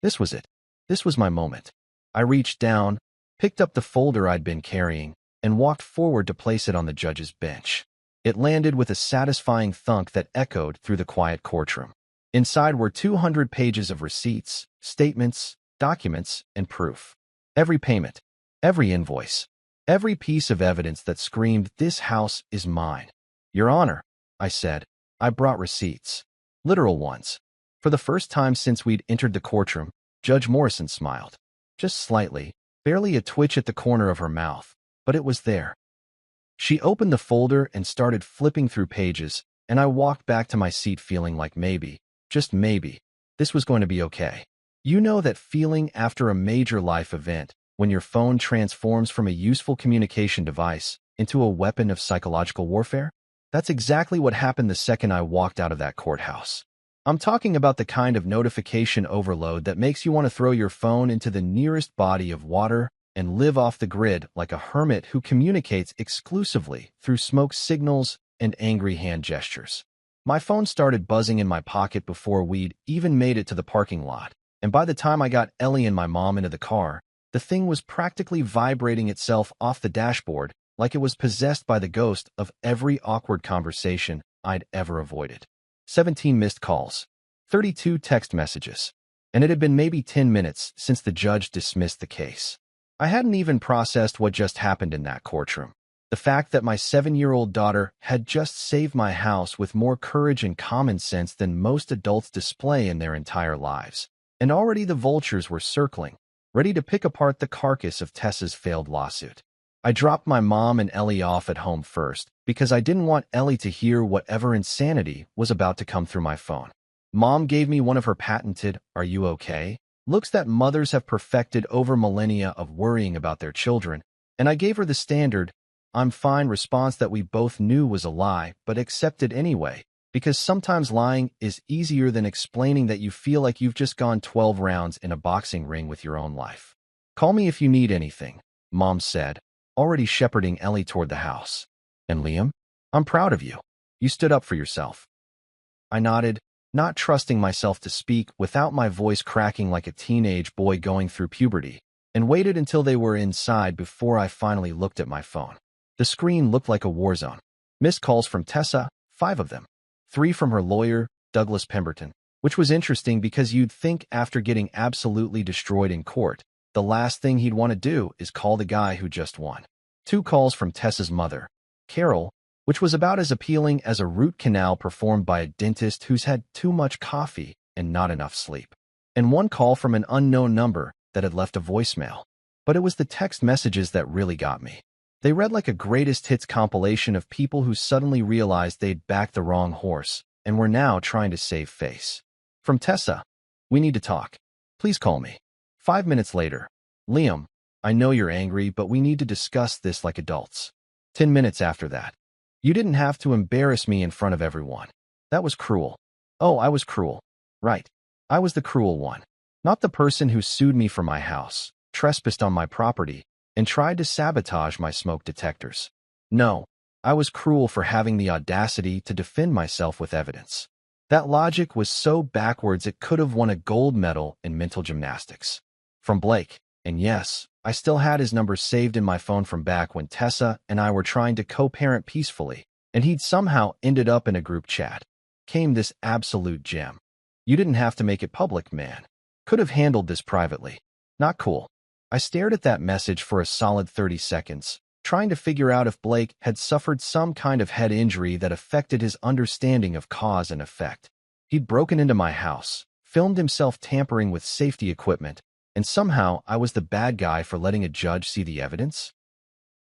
This was it. This was my moment. I reached down, picked up the folder I'd been carrying, and walked forward to place it on the judge's bench. It landed with a satisfying thunk that echoed through the quiet courtroom. Inside were 200 pages of receipts, statements, documents, and proof. Every payment, every invoice, every piece of evidence that screamed, "This house is mine." Your Honor, I said, I brought receipts. Literal ones. For the first time since we'd entered the courtroom, Judge Morrison smiled. Just slightly, barely a twitch at the corner of her mouth, but it was there. She opened the folder and started flipping through pages, and I walked back to my seat feeling like maybe, just maybe, this was going to be okay. You know that feeling after a major life event, when your phone transforms from a useful communication device into a weapon of psychological warfare? That's exactly what happened the second I walked out of that courthouse. I'm talking about the kind of notification overload that makes you want to throw your phone into the nearest body of water and live off the grid like a hermit who communicates exclusively through smoke signals and angry hand gestures. My phone started buzzing in my pocket before we'd even made it to the parking lot, and by the time I got Ellie and my mom into the car, the thing was practically vibrating itself off the dashboard like it was possessed by the ghost of every awkward conversation I'd ever avoided. 17 missed calls, 32 text messages, and it had been maybe 10 minutes since the judge dismissed the case. I hadn't even processed what just happened in that courtroom. The fact that my 7-year-old daughter had just saved my house with more courage and common sense than most adults display in their entire lives. And already the vultures were circling, ready to pick apart the carcass of Tessa's failed lawsuit. I dropped my mom and Ellie off at home first because I didn't want Ellie to hear whatever insanity was about to come through my phone. Mom gave me one of her patented, "Are you okay?" looks that mothers have perfected over millennia of worrying about their children, and I gave her the standard, "I'm fine" response that we both knew was a lie, but accepted anyway, because sometimes lying is easier than explaining that you feel like you've just gone 12 rounds in a boxing ring with your own life. "Call me if you need anything," Mom said, already shepherding Ellie toward the house. "And Liam, I'm proud of you. You stood up for yourself." I nodded, not trusting myself to speak without my voice cracking like a teenage boy going through puberty, and waited until they were inside before I finally looked at my phone. The screen looked like a war zone. Missed calls from Tessa, 5 of them. 3 from her lawyer, Douglas Pemberton, which was interesting because you'd think after getting absolutely destroyed in court, the last thing he'd want to do is call the guy who just won. 2 calls from Tessa's mother, Carol, which was about as appealing as a root canal performed by a dentist who's had too much coffee and not enough sleep. And 1 call from an unknown number that had left a voicemail. But it was the text messages that really got me. They read like a greatest hits compilation of people who suddenly realized they'd backed the wrong horse and were now trying to save face. From Tessa, "We need to talk. Please call me." 5 minutes later, "Liam, I know you're angry, but we need to discuss this like adults." 10 minutes after that, "You didn't have to embarrass me in front of everyone. That was cruel." Oh, I was cruel. Right. I was the cruel one. Not the person who sued me for my house, trespassed on my property, and tried to sabotage my smoke detectors. No, I was cruel for having the audacity to defend myself with evidence. That logic was so backwards it could have won a gold medal in mental gymnastics. From Blake, and yes, I still had his number saved in my phone from back when Tessa and I were trying to co-parent peacefully, and he'd somehow ended up in a group chat. Came this absolute gem. "You didn't have to make it public, man. Could have handled this privately. Not cool." I stared at that message for a solid 30 seconds, trying to figure out if Blake had suffered some kind of head injury that affected his understanding of cause and effect. He'd broken into my house, filmed himself tampering with safety equipment, and somehow I was the bad guy for letting a judge see the evidence?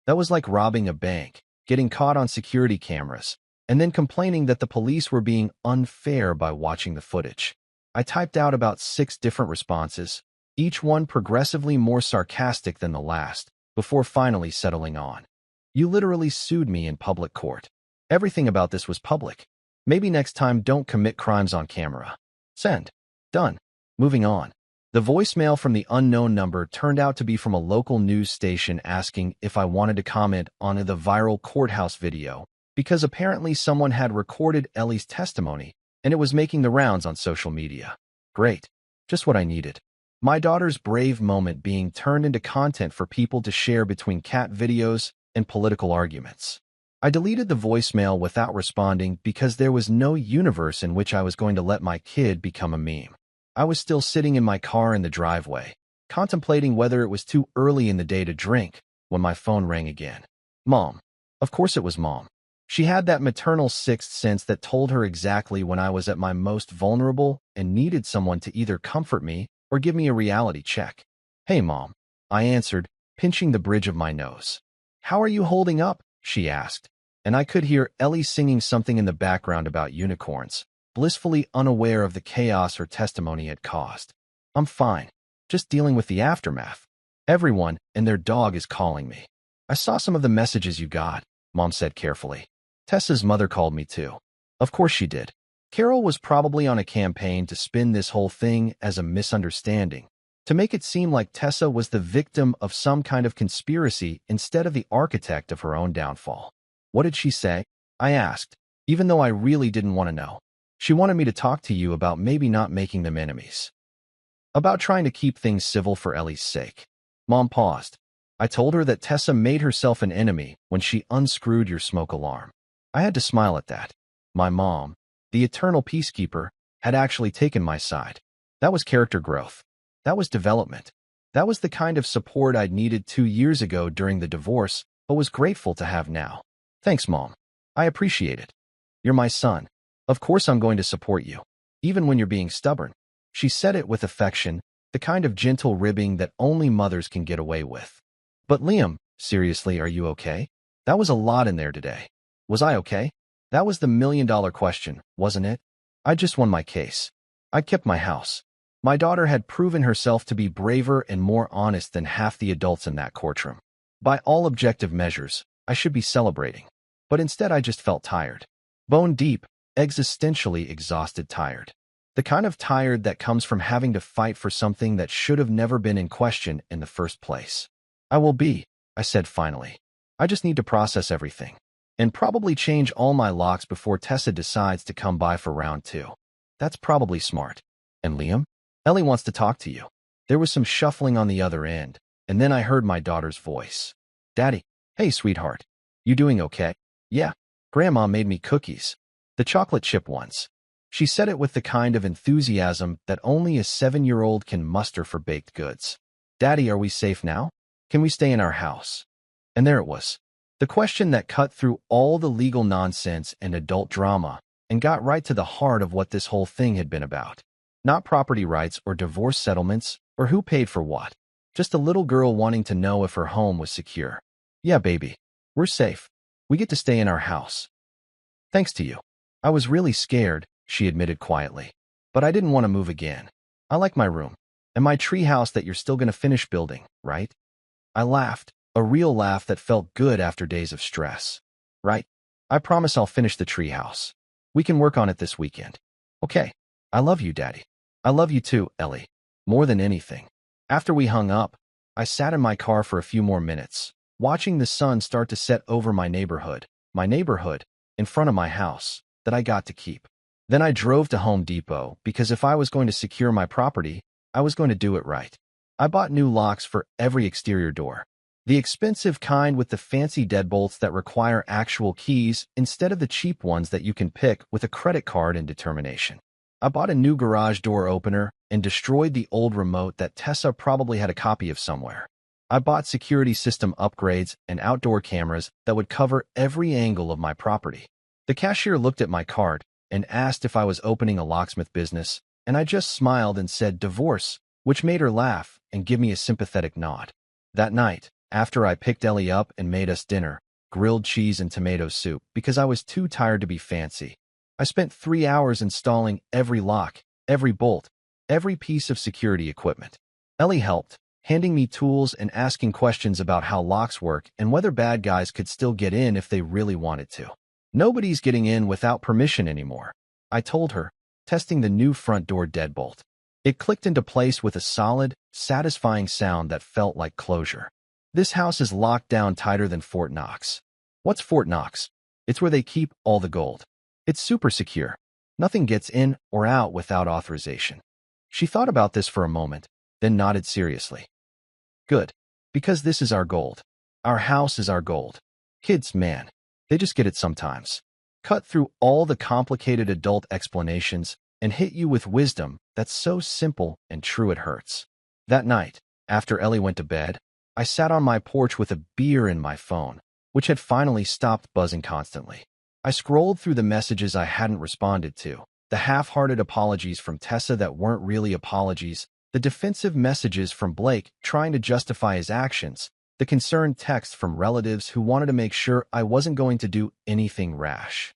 That was like robbing a bank, getting caught on security cameras, and then complaining that the police were being unfair by watching the footage. I typed out about 6 different responses, each one progressively more sarcastic than the last, before finally settling on, "You literally sued me in public court. Everything about this was public. Maybe next time don't commit crimes on camera." Send. Done. Moving on. The voicemail from the unknown number turned out to be from a local news station asking if I wanted to comment on the viral courthouse video, because apparently someone had recorded Ellie's testimony, and it was making the rounds on social media. Great. Just what I needed. My daughter's brave moment being turned into content for people to share between cat videos and political arguments. I deleted the voicemail without responding because there was no universe in which I was going to let my kid become a meme. I was still sitting in my car in the driveway, contemplating whether it was too early in the day to drink, when my phone rang again. Mom. Of course it was Mom. She had that maternal sixth sense that told her exactly when I was at my most vulnerable and needed someone to either comfort me or give me a reality check. "Hey, Mom," I answered, pinching the bridge of my nose. "How are you holding up?" she asked, and I could hear Ellie singing something in the background about unicorns, blissfully unaware of the chaos her testimony had caused. "I'm fine, just dealing with the aftermath. Everyone and their dog is calling me." "I saw some of the messages you got," Mom said carefully. "Tessa's mother called me too." "Of course she did. Carol was probably on a campaign to spin this whole thing as a misunderstanding, to make it seem like Tessa was the victim of some kind of conspiracy instead of the architect of her own downfall. What did she say? I asked, even though I really didn't want to know. She wanted me to talk to you about maybe not making them enemies. About trying to keep things civil for Ellie's sake. Mom paused. I told her that Tessa made herself an enemy when she unscrewed your smoke alarm. I had to smile at that. My mom, the eternal peacekeeper, had actually taken my side. That was character growth. That was development. That was the kind of support I'd needed 2 years ago during the divorce, but was grateful to have now. Thanks, Mom. I appreciate it. You're my son. Of course I'm going to support you, even when you're being stubborn. She said it with affection, the kind of gentle ribbing that only mothers can get away with. But Liam, seriously, are you okay? That was a lot in there today. Was I okay? That was the million-dollar question, wasn't it? I just won my case. I kept my house. My daughter had proven herself to be braver and more honest than half the adults in that courtroom. By all objective measures, I should be celebrating. But instead I just felt tired. Bone deep, existentially exhausted tired. The kind of tired that comes from having to fight for something that should have never been in question in the first place. I will be, I said finally. I just need to process everything. And probably change all my locks before Tessa decides to come by for round 2. That's probably smart. And Liam? Ellie wants to talk to you. There was some shuffling on the other end, and then I heard my daughter's voice. Daddy, hey sweetheart. You doing okay? Yeah. Grandma made me cookies. The chocolate chip ones. She said it with the kind of enthusiasm that only a 7-year-old can muster for baked goods. Daddy, are we safe now? Can we stay in our house? And there it was. The question that cut through all the legal nonsense and adult drama and got right to the heart of what this whole thing had been about. Not property rights or divorce settlements or who paid for what. Just a little girl wanting to know if her home was secure. Yeah, baby. We're safe. We get to stay in our house. Thanks to you. I was really scared, she admitted quietly. But I didn't want to move again. I like my room. And my tree house that you're still going to finish building, right? I laughed. A real laugh that felt good after days of stress. Right? I promise I'll finish the treehouse. We can work on it this weekend. Okay. I love you, Daddy. I love you too, Ellie. More than anything. After we hung up, I sat in my car for a few more minutes, watching the sun start to set over my neighborhood, in front of my house, that I got to keep. Then I drove to Home Depot because if I was going to secure my property, I was going to do it right. I bought new locks for every exterior door. The expensive kind with the fancy deadbolts that require actual keys instead of the cheap ones that you can pick with a credit card and determination. I bought a new garage door opener and destroyed the old remote that Tessa probably had a copy of somewhere. I bought security system upgrades and outdoor cameras that would cover every angle of my property. The cashier looked at my card and asked if I was opening a locksmith business, and I just smiled and said divorce, which made her laugh and give me a sympathetic nod. That night, after I picked Ellie up and made us dinner, grilled cheese and tomato soup, because I was too tired to be fancy, I spent 3 hours installing every lock, every bolt, every piece of security equipment. Ellie helped, handing me tools and asking questions about how locks work and whether bad guys could still get in if they really wanted to. Nobody's getting in without permission anymore, I told her, testing the new front door deadbolt. It clicked into place with a solid, satisfying sound that felt like closure. This house is locked down tighter than Fort Knox. What's Fort Knox? It's where they keep all the gold. It's super secure. Nothing gets in or out without authorization. She thought about this for a moment, then nodded seriously. Good. Because this is our gold. Our house is our gold. Kids, man, they just get it sometimes. Cut through all the complicated adult explanations and hit you with wisdom that's so simple and true it hurts. That night, after Ellie went to bed, I sat on my porch with a beer in my phone, which had finally stopped buzzing constantly. I scrolled through the messages I hadn't responded to, the half-hearted apologies from Tessa that weren't really apologies, the defensive messages from Blake trying to justify his actions, the concerned texts from relatives who wanted to make sure I wasn't going to do anything rash.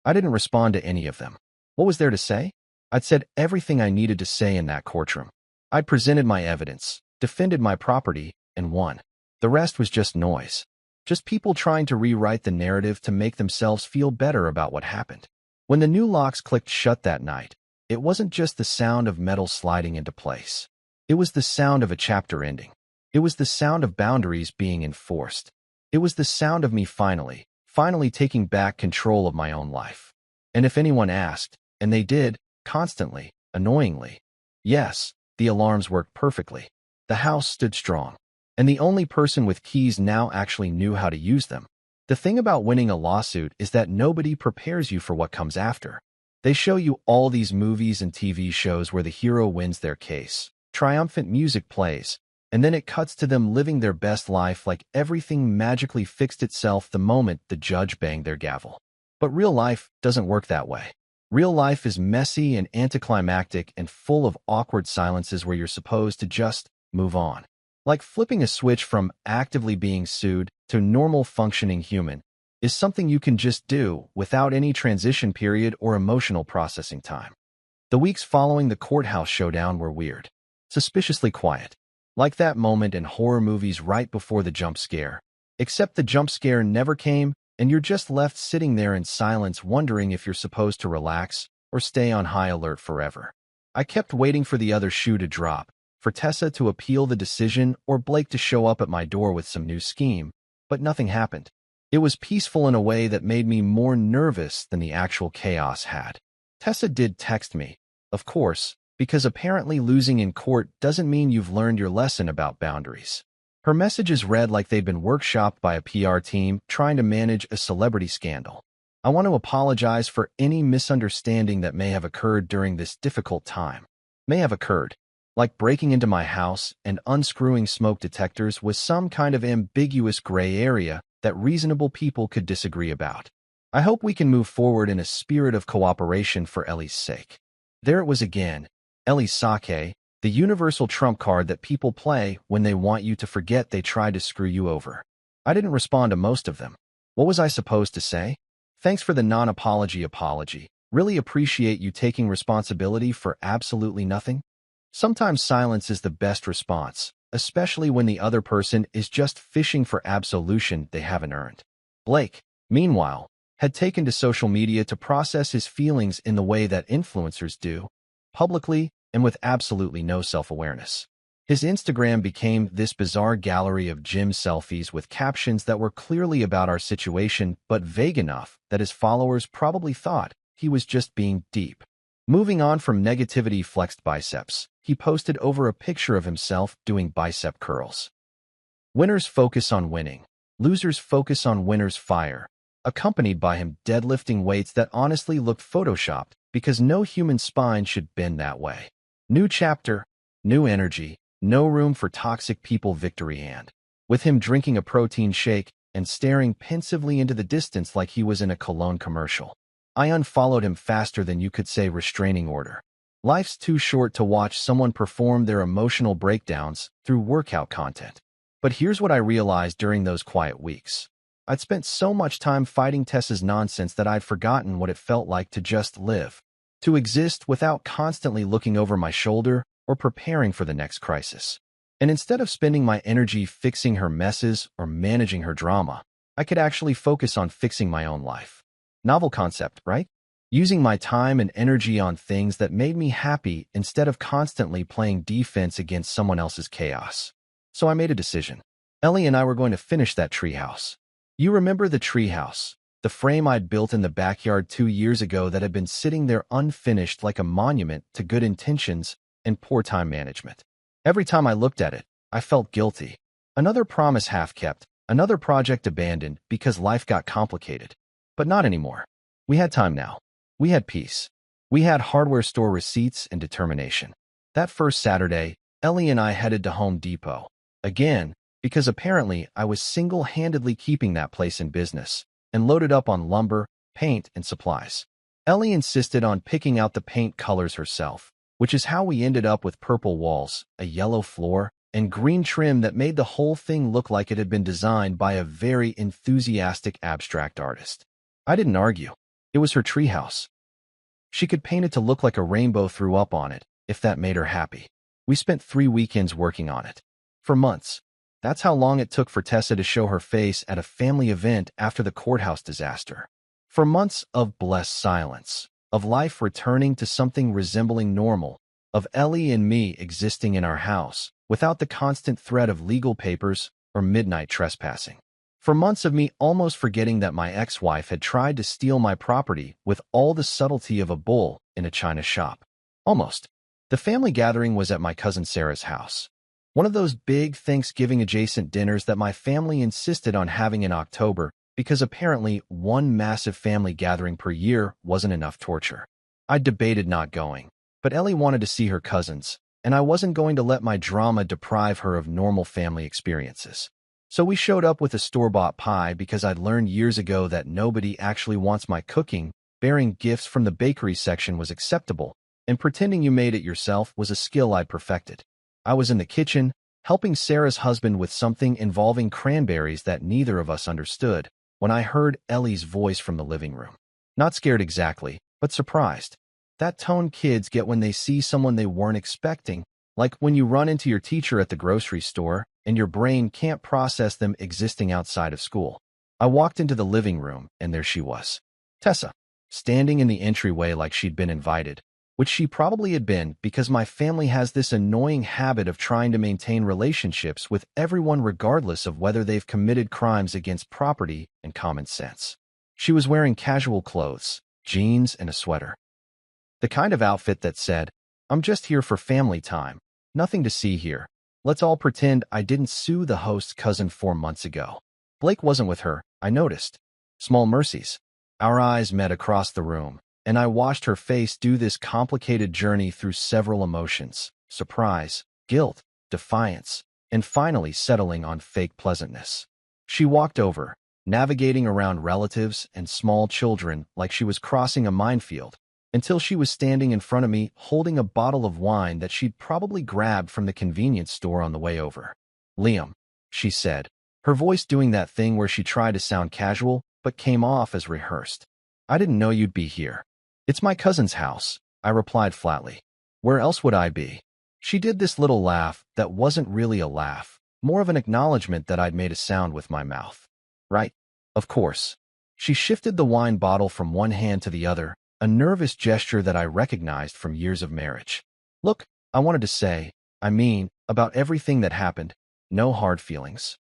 I didn't respond to any of them. What was there to say? I'd said everything I needed to say in that courtroom. I'd presented my evidence, defended my property, and won. The rest was just noise. Just people trying to rewrite the narrative to make themselves feel better about what happened. When the new locks clicked shut that night, it wasn't just the sound of metal sliding into place. It was the sound of a chapter ending. It was the sound of boundaries being enforced. It was the sound of me finally taking back control of my own life. And if anyone asked, and they did, constantly, annoyingly, yes, the alarms worked perfectly. The house stood strong. And the only person with keys now actually knew how to use them. The thing about winning a lawsuit is that nobody prepares you for what comes after. They show you all these movies and TV shows where the hero wins their case. Triumphant music plays, and then it cuts to them living their best life like everything magically fixed itself the moment the judge banged their gavel. But real life doesn't work that way. Real life is messy and anticlimactic and full of awkward silences where you're supposed to just move on. Like flipping a switch from actively being sued to normal functioning human is something you can just do without any transition period or emotional processing time. The weeks following the courthouse showdown were weird, suspiciously quiet, like that moment in horror movies right before the jump scare. Except the jump scare never came, and you're just left sitting there in silence wondering if you're supposed to relax or stay on high alert forever. I kept waiting for the other shoe to drop, for Tessa to appeal the decision or Blake to show up at my door with some new scheme, but nothing happened. It was peaceful in a way that made me more nervous than the actual chaos had. Tessa did text me, of course, because apparently losing in court doesn't mean you've learned your lesson about boundaries. Her messages read like they'd been workshopped by a PR team trying to manage a celebrity scandal. I want to apologize for any misunderstanding that may have occurred during this difficult time. May have occurred. Like breaking into my house and unscrewing smoke detectors was some kind of ambiguous gray area that reasonable people could disagree about. I hope we can move forward in a spirit of cooperation for Ellie's sake. There it was again, Ellie's sake, the universal trump card that people play when they want you to forget they tried to screw you over. I didn't respond to most of them. What was I supposed to say? Thanks for the non-apology apology. Really appreciate you taking responsibility for absolutely nothing. Sometimes silence is the best response, especially when the other person is just fishing for absolution they haven't earned. Blake, meanwhile, had taken to social media to process his feelings in the way that influencers do, publicly and with absolutely no self-awareness. His Instagram became this bizarre gallery of gym selfies with captions that were clearly about our situation but vague enough that his followers probably thought he was just being deep. Moving on from negativity flexed biceps, he posted over a picture of himself doing bicep curls. Winners focus on winning. Losers focus on winners fire, accompanied by him deadlifting weights that honestly looked photoshopped because no human spine should bend that way. New chapter, new energy, no room for toxic people victory hand. With him drinking a protein shake and staring pensively into the distance like he was in a cologne commercial. I unfollowed him faster than you could say restraining order. Life's too short to watch someone perform their emotional breakdowns through workout content. But here's what I realized during those quiet weeks. I'd spent so much time fighting Tessa's nonsense that I'd forgotten what it felt like to just live. To exist without constantly looking over my shoulder or preparing for the next crisis. And instead of spending my energy fixing her messes or managing her drama, I could actually focus on fixing my own life. Novel concept, right? Using my time and energy on things that made me happy instead of constantly playing defense against someone else's chaos. So I made a decision. Ellie and I were going to finish that treehouse. You remember the treehouse, the frame I'd built in the backyard 2 years ago that had been sitting there unfinished like a monument to good intentions and poor time management. Every time I looked at it, I felt guilty. Another promise half kept, another project abandoned because life got complicated. But not anymore. We had time now. We had peace. We had hardware store receipts and determination. That first Saturday, Ellie and I headed to Home Depot. Again, because apparently I was single-handedly keeping that place in business, and loaded up on lumber, paint, and supplies. Ellie insisted on picking out the paint colors herself, which is how we ended up with purple walls, a yellow floor, and green trim that made the whole thing look like it had been designed by a very enthusiastic abstract artist. I didn't argue. It was her treehouse. She could paint it to look like a rainbow threw up on it, if that made her happy. We spent 3 weekends working on it. For months. That's how long it took for Tessa to show her face at a family event after the courthouse disaster. For months of blessed silence, of life returning to something resembling normal, of Ellie and me existing in our house, without the constant threat of legal papers or midnight trespassing. For months of me almost forgetting that my ex-wife had tried to steal my property with all the subtlety of a bull in a china shop. Almost. The family gathering was at my cousin Sarah's house. One of those big Thanksgiving-adjacent dinners that my family insisted on having in October because apparently one massive family gathering per year wasn't enough torture. I debated not going, but Ellie wanted to see her cousins, and I wasn't going to let my drama deprive her of normal family experiences. So we showed up with a store-bought pie because I'd learned years ago that nobody actually wants my cooking. Bearing gifts from the bakery section was acceptable, and pretending you made it yourself was a skill I'd perfected. I was in the kitchen, helping Sarah's husband with something involving cranberries that neither of us understood, when I heard Ellie's voice from the living room. Not scared exactly, but surprised. That tone kids get when they see someone they weren't expecting, like when you run into your teacher at the grocery store and your brain can't process them existing outside of school. I walked into the living room, and there she was. Tessa, standing in the entryway like she'd been invited, which she probably had been because my family has this annoying habit of trying to maintain relationships with everyone regardless of whether they've committed crimes against property and common sense. She was wearing casual clothes, jeans and a sweater. The kind of outfit that said, "I'm just here for family time. Nothing to see here. Let's all pretend I didn't sue the host's cousin 4 months ago." Blake wasn't with her, I noticed. Small mercies. Our eyes met across the room, and I watched her face do this complicated journey through several emotions: surprise, guilt, defiance, and finally settling on fake pleasantness. She walked over, navigating around relatives and small children like she was crossing a minefield, until she was standing in front of me holding a bottle of wine that she'd probably grabbed from the convenience store on the way over. "Liam," she said, her voice doing that thing where she tried to sound casual but came off as rehearsed. "I didn't know you'd be here." "It's my cousin's house," I replied flatly. "Where else would I be?" She did this little laugh that wasn't really a laugh, more of an acknowledgement that I'd made a sound with my mouth. "Right. Of course." She shifted the wine bottle from one hand to the other, a nervous gesture that I recognized from years of marriage. "Look, I wanted to say, about everything that happened, no hard feelings."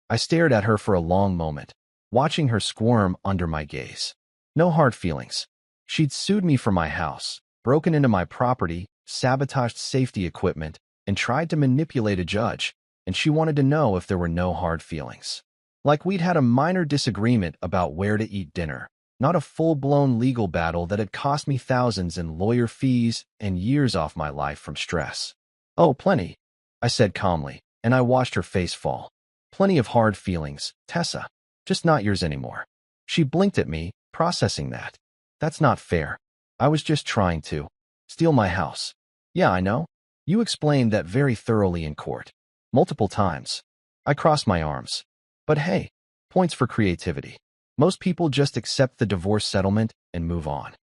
I stared at her for a long moment, watching her squirm under my gaze. No hard feelings. She'd sued me for my house, broken into my property, sabotaged safety equipment, and tried to manipulate a judge, and she wanted to know if there were no hard feelings. Like we'd had a minor disagreement about where to eat dinner, not a full-blown legal battle that had cost me thousands in lawyer fees and years off my life from stress. "Oh, plenty," I said calmly, and I watched her face fall. "Plenty of hard feelings, Tessa. Just not yours anymore." She blinked at me, processing that. "That's not fair. I was just trying to steal my house." "Yeah, I know. You explained that very thoroughly in court. Multiple times." I crossed my arms. "But hey, points for creativity. Most people just accept the divorce settlement and move on.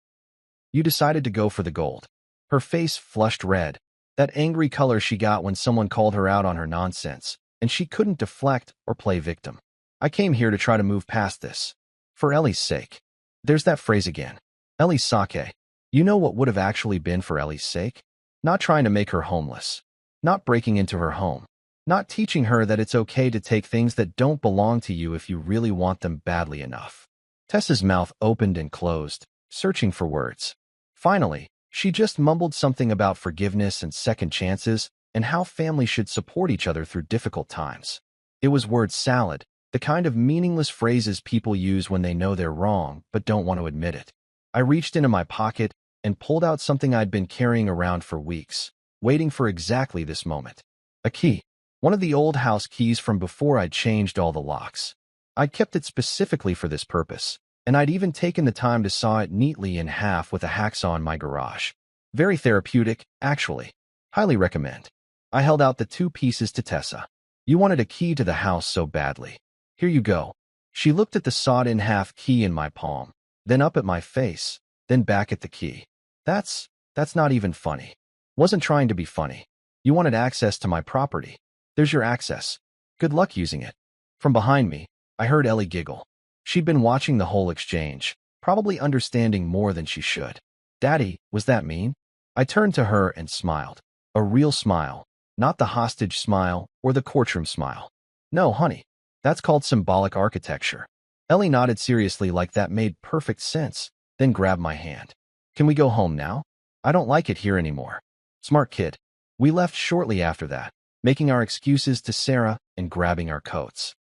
You decided to go for the gold." Her face flushed red, that angry color she got when someone called her out on her nonsense, and she couldn't deflect or play victim. "I came here to try to move past this. For Ellie's sake." There's that phrase again. Ellie's sake. You know what would have actually been for Ellie's sake? Not trying to make her homeless. Not breaking into her home. Not teaching her that it's okay to take things that don't belong to you if you really want them badly enough. Tessa's mouth opened and closed, searching for words. Finally, she just mumbled something about forgiveness and second chances and how families should support each other through difficult times. It was word salad, the kind of meaningless phrases people use when they know they're wrong but don't want to admit it. I reached into my pocket and pulled out something I'd been carrying around for weeks, waiting for exactly this moment. A key. One of the old house keys from before I'd changed all the locks. I'd kept it specifically for this purpose, and I'd even taken the time to saw it neatly in half with a hacksaw in my garage. Very therapeutic, actually. Highly recommend. I held out the 2 pieces to Tessa. "You wanted a key to the house so badly. Here you go." She looked at the sawed-in-half key in my palm, then up at my face, then back at the key. That's not even funny." "Wasn't trying to be funny. You wanted access to my property. There's your access. Good luck using it." From behind me, I heard Ellie giggle. She'd been watching the whole exchange, probably understanding more than she should. Daddy, was that mean? I turned to her and smiled. A real smile, not the hostage smile or the courtroom smile. No, honey, that's called symbolic architecture. Ellie nodded seriously like that made perfect sense, then grabbed my hand. Can we go home now? I don't like it here anymore. Smart kid. We left shortly after that, making our excuses to Sarah and grabbing our coats.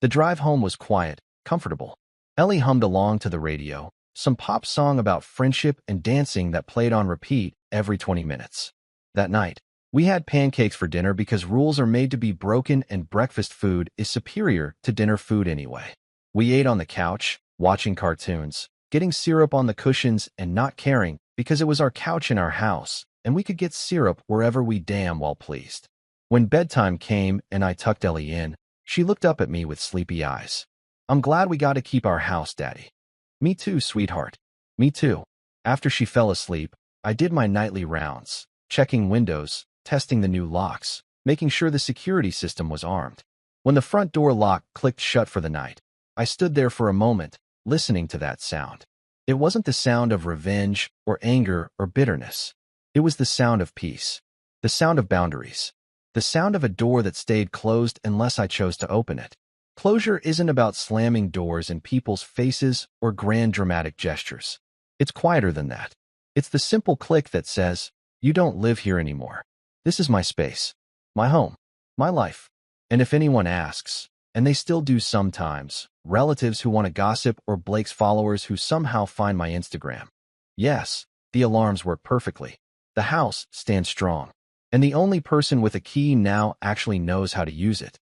The drive home was quiet, comfortable. Ellie hummed along to the radio, some pop song about friendship and dancing that played on repeat every 20 minutes. That night, we had pancakes for dinner because rules are made to be broken and breakfast food is superior to dinner food anyway. We ate on the couch, watching cartoons, getting syrup on the cushions and not caring because it was our couch in our house and we could get syrup wherever we damn well pleased. When bedtime came and I tucked Ellie in, she looked up at me with sleepy eyes. I'm glad we got to keep our house, Daddy. Me too, sweetheart. Me too. After she fell asleep, I did my nightly rounds, checking windows, testing the new locks, making sure the security system was armed. When the front door lock clicked shut for the night, I stood there for a moment, listening to that sound. It wasn't the sound of revenge or anger or bitterness. It was the sound of peace, the sound of boundaries, the sound of a door that stayed closed unless I chose to open it. Closure isn't about slamming doors in people's faces or grand dramatic gestures. It's quieter than that. It's the simple click that says, you don't live here anymore. This is my space, my home, my life. And if anyone asks, and they still do sometimes, relatives who want to gossip or Blake's followers who somehow find my Instagram. Yes, the alarms work perfectly. The house stands strong. And the only person with a key now actually knows how to use it.